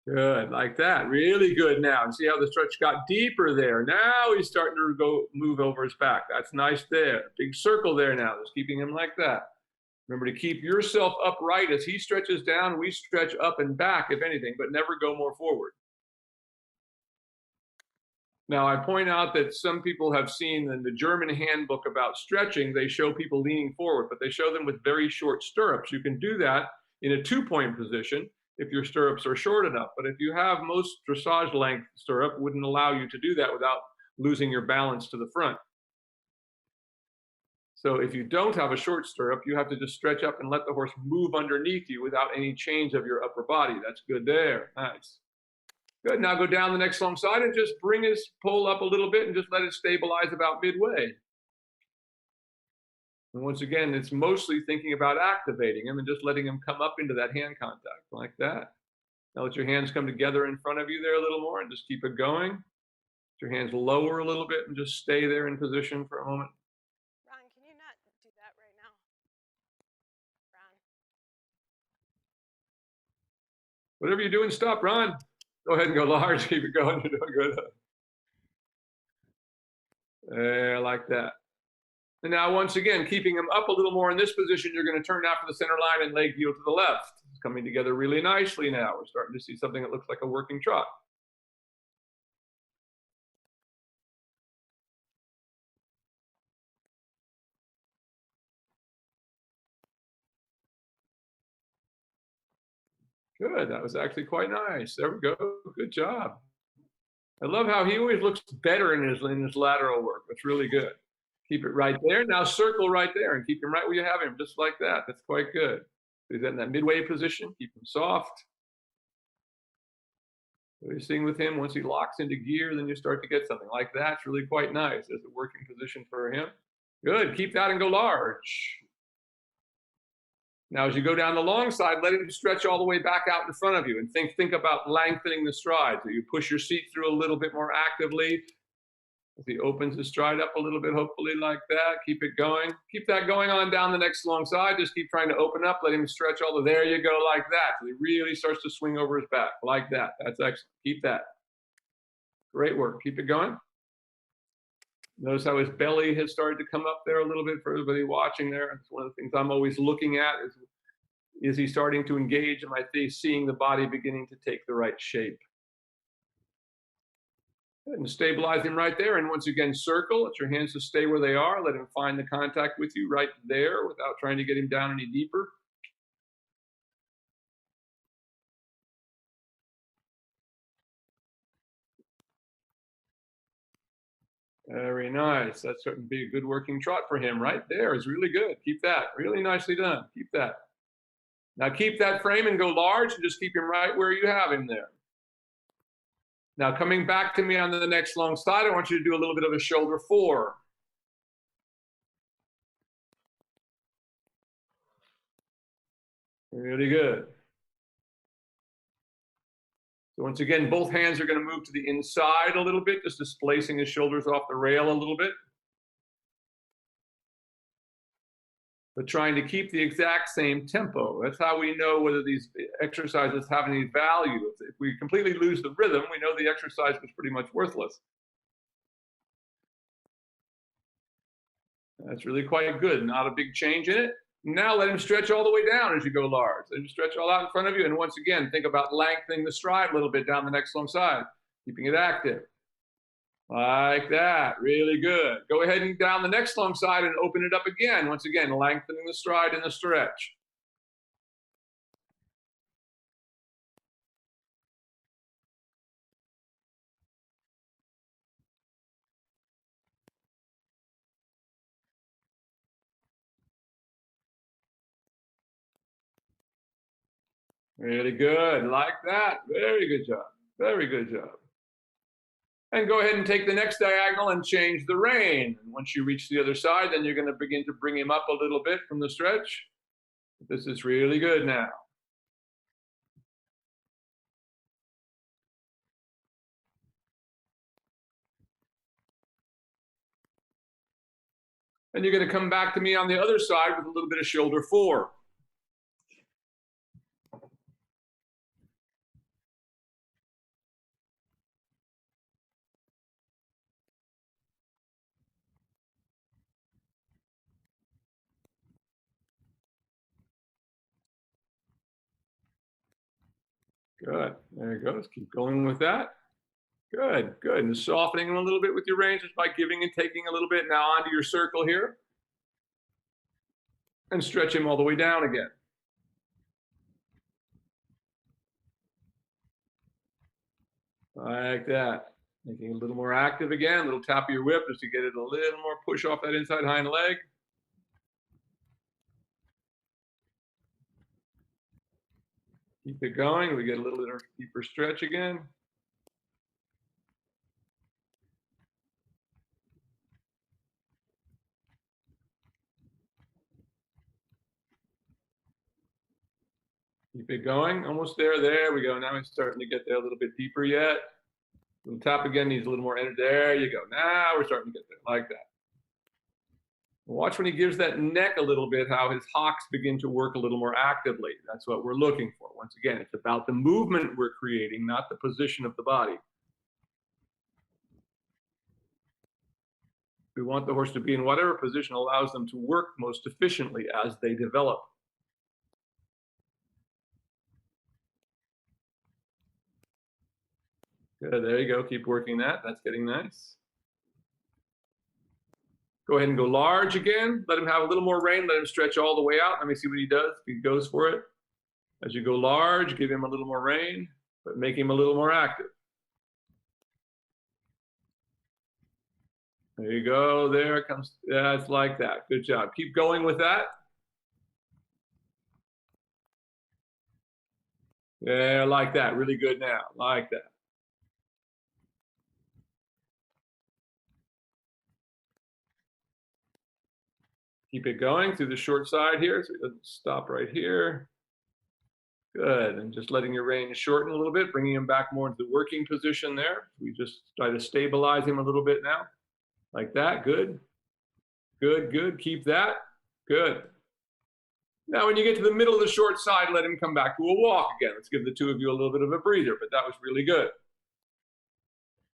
Good, like that. Really good now. And see how the stretch got deeper there. Now he's starting to go move over his back. That's nice there. Big circle there now. Just keeping him like that. Remember to keep yourself upright as he stretches down. We stretch up and back, if anything, but never go more forward. Now, I point out that some people have seen in the German handbook about stretching, they show people leaning forward, but they show them with very short stirrups. You can do that in a two-point position if your stirrups are short enough. But if you have most dressage length stirrup, wouldn't allow you to do that without losing your balance to the front. So if you don't have a short stirrup, you have to just stretch up and let the horse move underneath you without any change of your upper body. That's good there. Nice. Good. Now go down the next long side and just bring his pole up a little bit and just let it stabilize about midway. And once again, it's mostly thinking about activating him and just letting him come up into that hand contact like that. Now let your hands come together in front of you there a little more and just keep it going. Let your hands lower a little bit and just stay there in position for a moment. Ron, can you not do that right now? Ron. Whatever you're doing, stop, Ron. Go ahead and go large. Keep it going. You're doing good. There, like that. And now, once again, keeping him up a little more in this position, you're going to turn after the center line and leg heel to the left. It's coming together really nicely now. We're starting to see something that looks like a working trot. Good. That was actually quite nice. There we go. Good job. I love how he always looks better in his lateral work. That's really good. Keep it right there. Now circle right there and keep him right where you have him, just like that. That's quite good. He's in that midway position. Keep him soft. So you're seeing with him, once he locks into gear, then you start to get something like that. It's really quite nice as a working position for him. Good, keep that and go large. Now, as you go down the long side, let him stretch all the way back out in front of you, and think about lengthening the stride. So you push your seat through a little bit more actively. As he opens his stride up a little bit, hopefully like that. Keep it going. Keep that going on down the next long side. Just keep trying to open up. Let him stretch all the, there you go, like that. So he really starts to swing over his back, like that. That's excellent. Keep that. Great work. Keep it going. Notice how his belly has started to come up there a little bit for everybody watching there. It's one of the things I'm always looking at is he starting to engage? Am I seeing the body beginning to take the right shape? And stabilize him right there. And once again, circle. Let your hands to stay where they are. Let him find the contact with you right there without trying to get him down any deeper. Very nice. That's starting to be a good working trot for him right there. Is really good. Keep that. Really nicely done. Keep that. Now keep that frame and go large and just keep him right where you have him there. Now coming back to me on the next long side, I want you to do a little bit of a shoulder 4. Really good. So once again, both hands are going to move to the inside a little bit, just displacing his shoulders off the rail a little bit. But trying to keep the exact same tempo. That's how we know whether these exercises have any value. If we completely lose the rhythm, we know the exercise was pretty much worthless. That's really quite good. Not a big change in it. Now let him stretch all the way down as you go large. Let him stretch all out in front of you. And once again, think about lengthening the stride a little bit down the next long side, keeping it active. Like that. Really good. Go ahead and down the next long side and open it up again. Once again, lengthening the stride and the stretch. Really good. Like that. Very good job. Very good job. And go ahead and take the next diagonal and change the rein. And once you reach the other side, then you're going to begin to bring him up a little bit from the stretch. This is really good now. And you're going to come back to me on the other side with a little bit of shoulder 4. Good. There you go. Let's keep going with that. Good, good. And softening them a little bit with your reins just by giving and taking a little bit. Now onto your circle here. And stretch him all the way down again. Like that. Making it a little more active again. A little tap of your whip just to get it a little more push off that inside hind leg. Keep it going. We get a little bit of deeper stretch again. Keep it going. Almost there. There we go. Now he's starting to get there a little bit deeper yet. Little tap again needs a little more energy. There you go. Now we're starting to get there like that. Watch when he gives that neck a little bit, how his hocks begin to work a little more actively. That's what we're looking for. Once again, it's about the movement we're creating, not the position of the body. We want the horse to be in whatever position allows them to work most efficiently as they develop. Good, there you go. Keep working that. That's getting nice. Go ahead and go large again. Let him have a little more rein. Let him stretch all the way out. Let me see what he does. If he goes for it. As you go large, give him a little more rein, but make him a little more active. There you go. There it comes. That's like that. Good job. Keep going with that. Yeah, like that. Really good now. Like that. Keep it going through the short side here, so it doesn't stop right here. Good, and just letting your rein shorten a little bit, bringing him back more into the working position there. We just try to stabilize him a little bit now, like that. Good, good, good. Keep that. Good. Now, when you get to the middle of the short side, let him come back to a walk again. Let's give the two of you a little bit of a breather, but that was really good.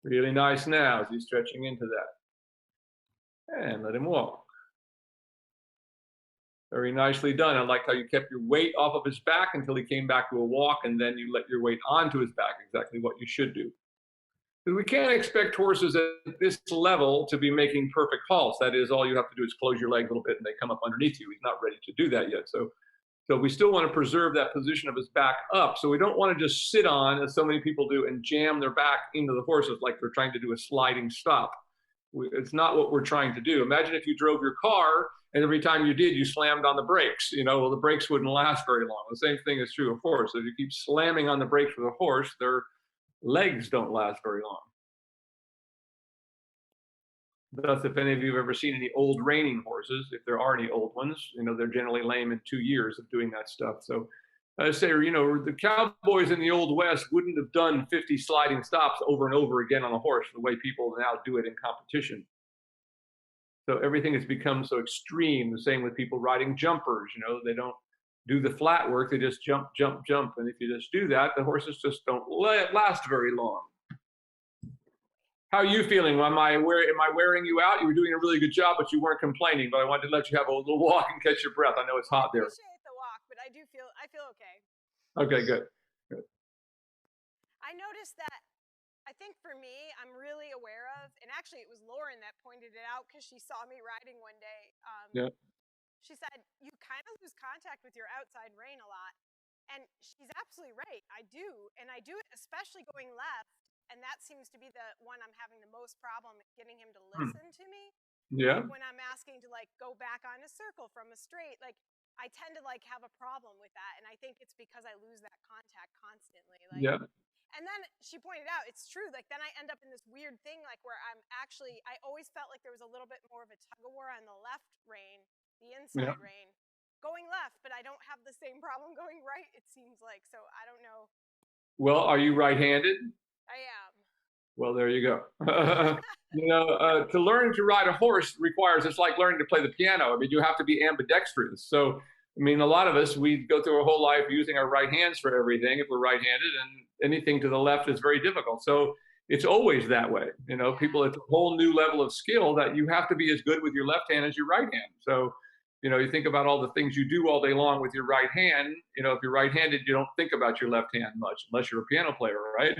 Really nice now as he's stretching into that. And let him walk. Very nicely done. I like how you kept your weight off of his back until he came back to a walk, and then you let your weight onto his back, exactly what you should do. Because we can't expect horses at this level to be making perfect halts. That is, all you have to do is close your leg a little bit and they come up underneath you. He's not ready to do that yet. So we still want to preserve that position of his back up. So we don't want to just sit on, as so many people do, and jam their back into the horses like they're trying to do a sliding stop. It's not what we're trying to do. Imagine if you drove your car and every time you did, you slammed on the brakes. Well, the brakes wouldn't last very long. The same thing is true of horse. If you keep slamming on the brakes with a horse, their legs don't last very long. Thus, if any of you have ever seen any old reining horses, if there are any old ones, they're generally lame in 2 years of doing that stuff. So I say, the cowboys in the Old West wouldn't have done 50 sliding stops over and over again on a horse the way people now do it in competition. So everything has become so extreme. The same with people riding jumpers. They don't do the flat work. They just jump, jump, jump. And if you just do that, the horses just don't last very long. How are you feeling? Am I wearing you out? You were doing a really good job, but you weren't complaining. But I wanted to let you have a little walk and catch your breath. I know it's hot there. I appreciate the walk, but I feel okay. Okay, good. I noticed that, I think for me, I'm really aware of, and actually it was Lauren that pointed it out because she saw me riding one day. Yeah. She said, you kind of lose contact with your outside rein a lot. And she's absolutely right. I do. And I do it especially going left. And that seems to be the one I'm having the most problem getting him to listen to me. Yeah. Like when I'm asking to go back on a circle from a straight, I tend to have a problem with that. And I think it's because I lose that contact constantly. Yeah. And then she pointed out, it's true. Then I end up in this weird thing, where I always felt like there was a little bit more of a tug of war on the left rein, the inside rein, going left, but I don't have the same problem going right, it seems like. So I don't know. Well, are you right-handed? I am. Well, there you go. To learn to ride a horse requires, it's like learning to play the piano. I mean, you have to be ambidextrous. So, I mean, a lot of us, we go through our whole life using our right hands for everything if we're right-handed, and anything to the left is very difficult. So it's always that way. People, it's a whole new level of skill that you have to be as good with your left hand as your right hand. So, you think about all the things you do all day long with your right hand. If you're right-handed, you don't think about your left hand much, unless you're a piano player, right?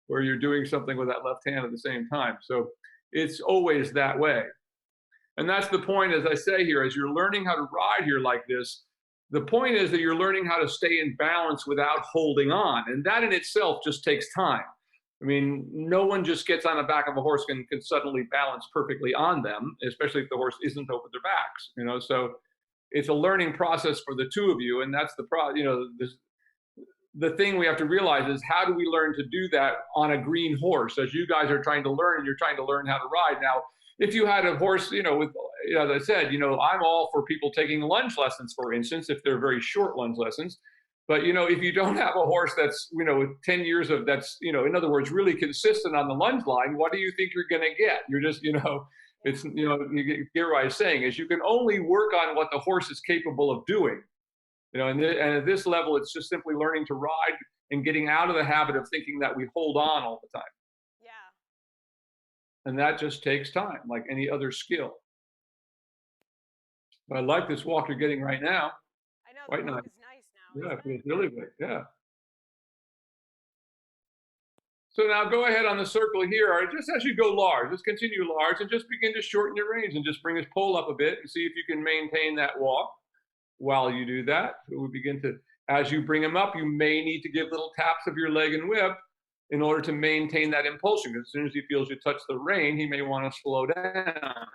Where you're doing something with that left hand at the same time. So it's always that way. And that's the point, as I say here, as you're learning how to ride here like this, the point is that you're learning how to stay in balance without holding on. And that in itself just takes time. I mean, no one just gets on the back of a horse and can suddenly balance perfectly on them, especially if the horse isn't over their backs, So it's a learning process for the two of you. And that's the thing we have to realize is, how do we learn to do that on a green horse? As you guys are trying to learn, and you're trying to learn how to ride. Now, if you had a horse, as I said, I'm all for people taking lunge lessons, for instance, if they're very short lunge lessons. But, if you don't have a horse that's, with 10 years of that's, in other words, really consistent on the lunge line, what do you think you're going to get? You're just, it's, you get what I'm saying is, you can only work on what the horse is capable of doing. And at this level, it's just simply learning to ride and getting out of the habit of thinking that we hold on all the time. Yeah. And that just takes time, like any other skill. But I like this walk you're getting right now. I know, the walk is nice now. Yeah, it's really good. Yeah. So now go ahead on the circle here, or just as you go large, just continue large and just begin to shorten your reins and just bring his pole up a bit and see if you can maintain that walk. While you do that, we begin to, as you bring him up, you may need to give little taps of your leg and whip in order to maintain that impulsion. Because as soon as he feels you touch the rein, he may want to slow down.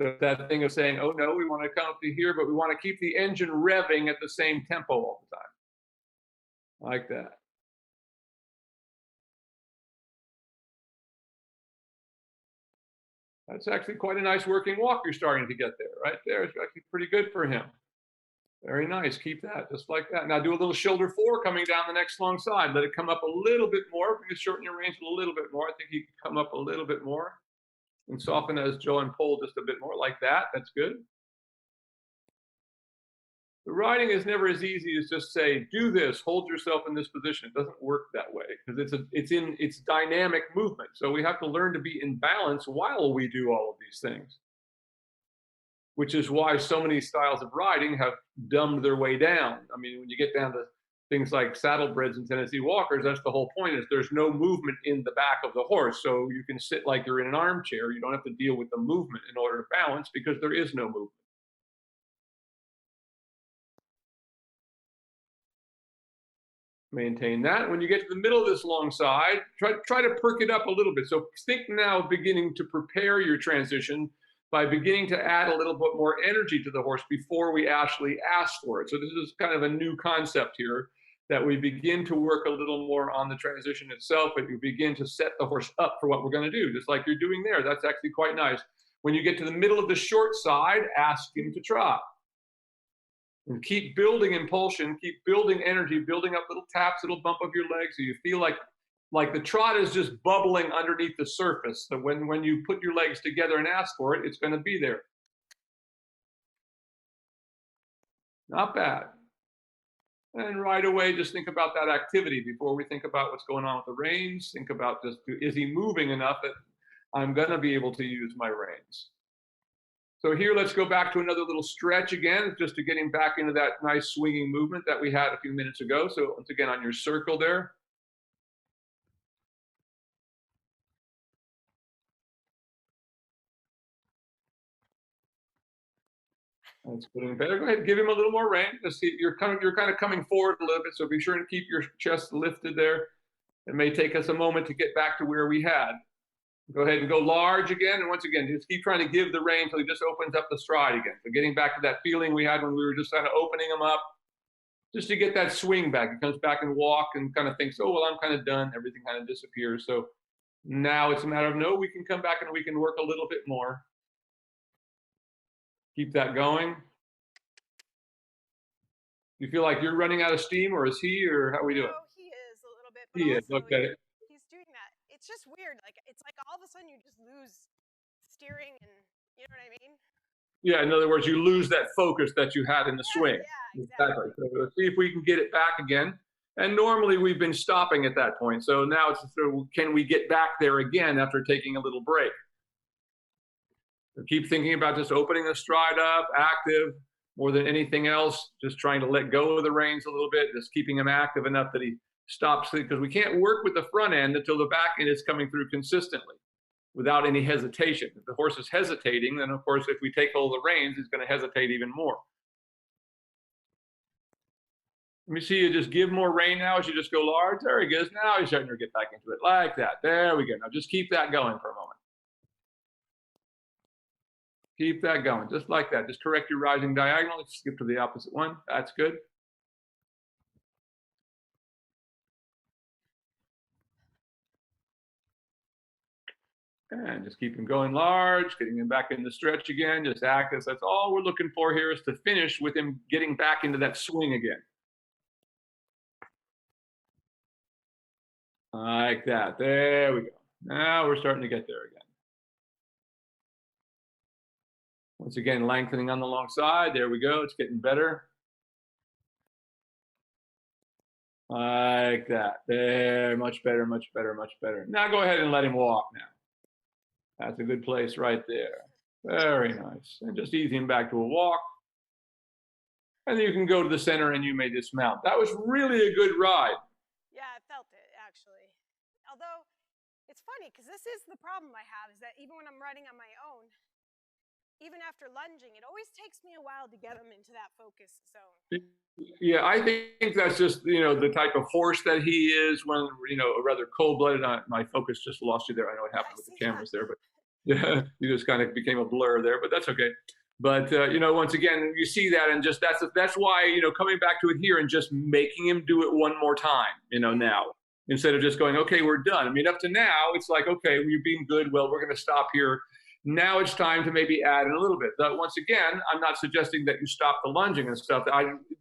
So that thing of saying, oh no, we want to come up to here, but we want to keep the engine revving at the same tempo all the time. Like that. That's actually quite a nice working walk you're starting to get there. Right there. It's actually pretty good for him. Very nice. Keep that just like that. Now do a little shoulder 4 coming down the next long side. Let it come up a little bit more. Bring shorten your range a little bit more. I think he can come up a little bit more and soften as Joe and pull just a bit more like that. That's good. The riding is never as easy as just say, do this, hold yourself in this position. It doesn't work that way because it's dynamic movement. So we have to learn to be in balance while we do all of these things, which is why so many styles of riding have dumbed their way down. I mean, when you get down to things like saddlebreds and Tennessee walkers, that's the whole point, is there's no movement in the back of the horse. So you can sit like you're in an armchair. You don't have to deal with the movement in order to balance because there is no movement. Maintain that. When you get to the middle of this long side, try to perk it up a little bit. So think now beginning to prepare your transition by beginning to add a little bit more energy to the horse before we actually ask for it. So this is kind of a new concept here, that we begin to work a little more on the transition itself, but you begin to set the horse up for what we're going to do, just like you're doing there. That's actually quite nice. When you get to the middle of the short side, ask him to trot. And keep building impulsion, keep building energy, building up little taps, little bump of your legs, so you feel like the trot is just bubbling underneath the surface. So when you put your legs together and ask for it, it's going to be there. Not bad. And right away, just think about that activity before we think about what's going on with the reins. Think about just, is he moving enough that I'm going to be able to use my reins? So here, let's go back to another little stretch again, just to getting back into that nice swinging movement that we had a few minutes ago. So once again, on your circle there. That's getting better. Go ahead, give him a little more rein. Just see, you're kind of coming forward a little bit, so be sure to keep your chest lifted there. It may take us a moment to get back to where we had. Go ahead and go large again, and once again, just keep trying to give the rein until he just opens up the stride again. So getting back to that feeling we had when we were just kind of opening him up, just to get that swing back. He comes back and walk and kind of thinks, oh, well, I'm kind of done. Everything kind of disappears. So now it's a matter of, no, we can come back and we can work a little bit more. Keep that going. You feel like you're running out of steam, or is he, or how are we doing? No, he is a little bit. But He is, okay. He's doing that. It's just weird. Like, it's like all of a sudden you just lose steering, and you know what I mean? Yeah, in other words, you lose that focus that you had in the swing. Yeah, exactly. So let's see if we can get it back again. And normally we've been stopping at that point. So now it's, so can we get back there again after taking a little break? So keep thinking about just opening the stride up, active, more than anything else, just trying to let go of the reins a little bit, just keeping him active enough that he stops, because we can't work with the front end until the back end is coming through consistently without any hesitation. If the horse is hesitating, then of course, if we take hold of the reins, he's going to hesitate even more. Let me see you just give more rein now as you just go large. There he goes. Now he's starting to get back into it like that. There we go. Now just keep that going for a moment. Keep that going, just like that. Just correct your rising diagonal. Let's skip to the opposite one. That's good. And just keep him going large, getting him back in the stretch again, just active. That's all we're looking for here, is to finish with him getting back into that swing again. Like that. There we go. Now we're starting to get there again. Once again, lengthening on the long side. There we go. It's getting better. Like that. There. Much better, much better, much better. Now go ahead and let him walk now. That's a good place right there. Very nice. And just ease him back to a walk. And then you can go to the center and you may dismount. That was really a good ride. Yeah, I felt it, actually. Although, it's funny, because this is the problem I have, is that even when I'm riding on my own, even after lunging, it always takes me a while to get them into that focus zone. Yeah, I think that's just, the type of horse that he is. When, a rather cold-blooded, my focus just lost you there. I know what happened with the cameras there, but yeah, you just kind of became a blur there, but that's okay. But, once again, you see that, and just that's why, coming back to it here and just making him do it one more time, now, instead of just going, okay, we're done. I mean, up to now, it's like, okay, you're being good. Well, we're going to stop here. Now it's time to maybe add in a little bit. But once again, I'm not suggesting that you stop the lunging and stuff.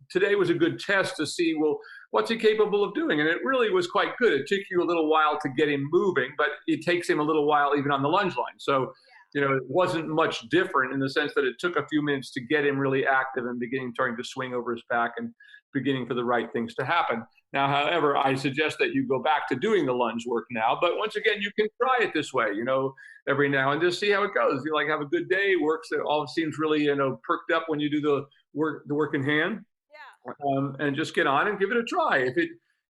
Today was a good test to see, well, what's he capable of doing? And it really was quite good. It took you a little while to get him moving, but it takes him a little while even on the lunge line. So, you know, it wasn't much different in the sense that it took a few minutes to get him really active and starting to swing over his back and beginning for the right things to happen. Now, however, I suggest that you go back to doing the lunge work now. But once again, you can try it this way, you know, every now and just see how it goes. You like have a good day, it works. It all seems really, you know, perked up when you do the work in hand. Yeah. And just get on and give it a try.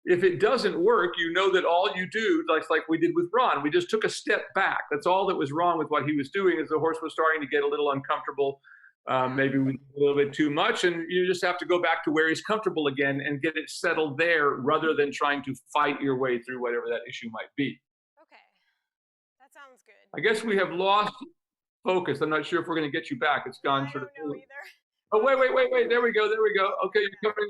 If it doesn't work, you know that all you do, like we did with Ron, we just took a step back. That's all that was wrong with what he was doing. Is the horse was starting to get a little uncomfortable. Maybe we did a little bit too much, and you just have to go back to where he's comfortable again and get it settled there, rather than trying to fight your way through whatever that issue might be. Okay, that sounds good. I guess we have lost focus. I'm not sure if we're going to get you back. It's gone I sort of. don't know either. Oh, wait. There we go. Okay,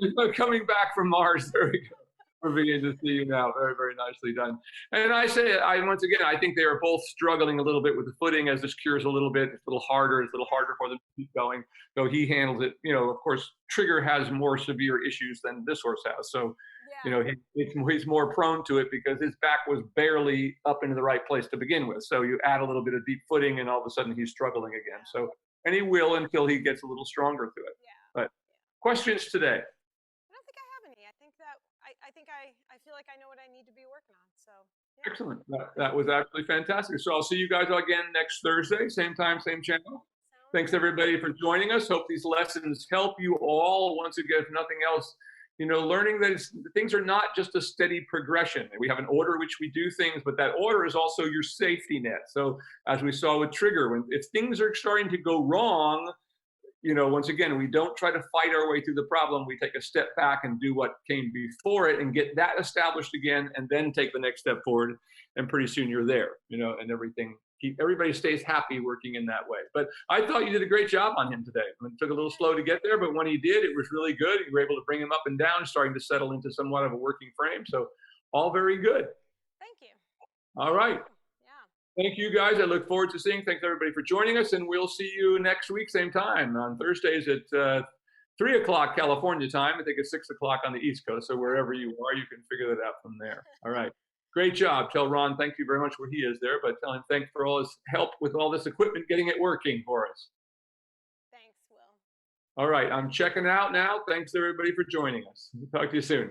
you're coming back from Mars. There we go. We're beginning to see you now. Very, very nicely done. And once again, I think they are both struggling a little bit with the footing as this cures a little bit. It's a little harder. It's a little harder for them to keep going, though he handles it. You know, of course, Trigger has more severe issues than this horse has. So, you know, he's more prone to it because his back was barely up into the right place to begin with. So you add a little bit of deep footing and all of a sudden he's struggling again. So, and he will until he gets a little stronger to it. But questions today? I don't think I have any. I think that I feel like I know what I need to be working on. So Excellent. That was absolutely fantastic. So I'll see you guys again next Thursday, same time, same channel. Thanks everybody for joining us. Hope these lessons help you all. Once again, if nothing else, you know, learning that things are not just a steady progression. We have an order which we do things, but that order is also your safety net. So as we saw with Trigger, if things are starting to go wrong, you know, once again, we don't try to fight our way through the problem. We take a step back and do what came before it and get that established again, and then take the next step forward. And pretty soon you're there, you know, and everybody stays happy working in that way. But I thought you did a great job on him today. It took a little slow to get there, but when he did, it was really good. You were able to bring him up and down, starting to settle into somewhat of a working frame. So all very good. Thank you. All right. Yeah. Thank you guys. I look forward to seeing. Thanks everybody for joining us, and we'll see you next week, same time on Thursdays at 3 o'clock California time. I think it's 6 o'clock on the East Coast. So wherever you are, you can figure that out from there. All right. Great job. Tell Ron thank you very much where he is there, but tell him thanks for all his help with all this equipment, getting it working for us. Thanks, Will. All right. I'm checking out now. Thanks everybody for joining us. Talk to you soon.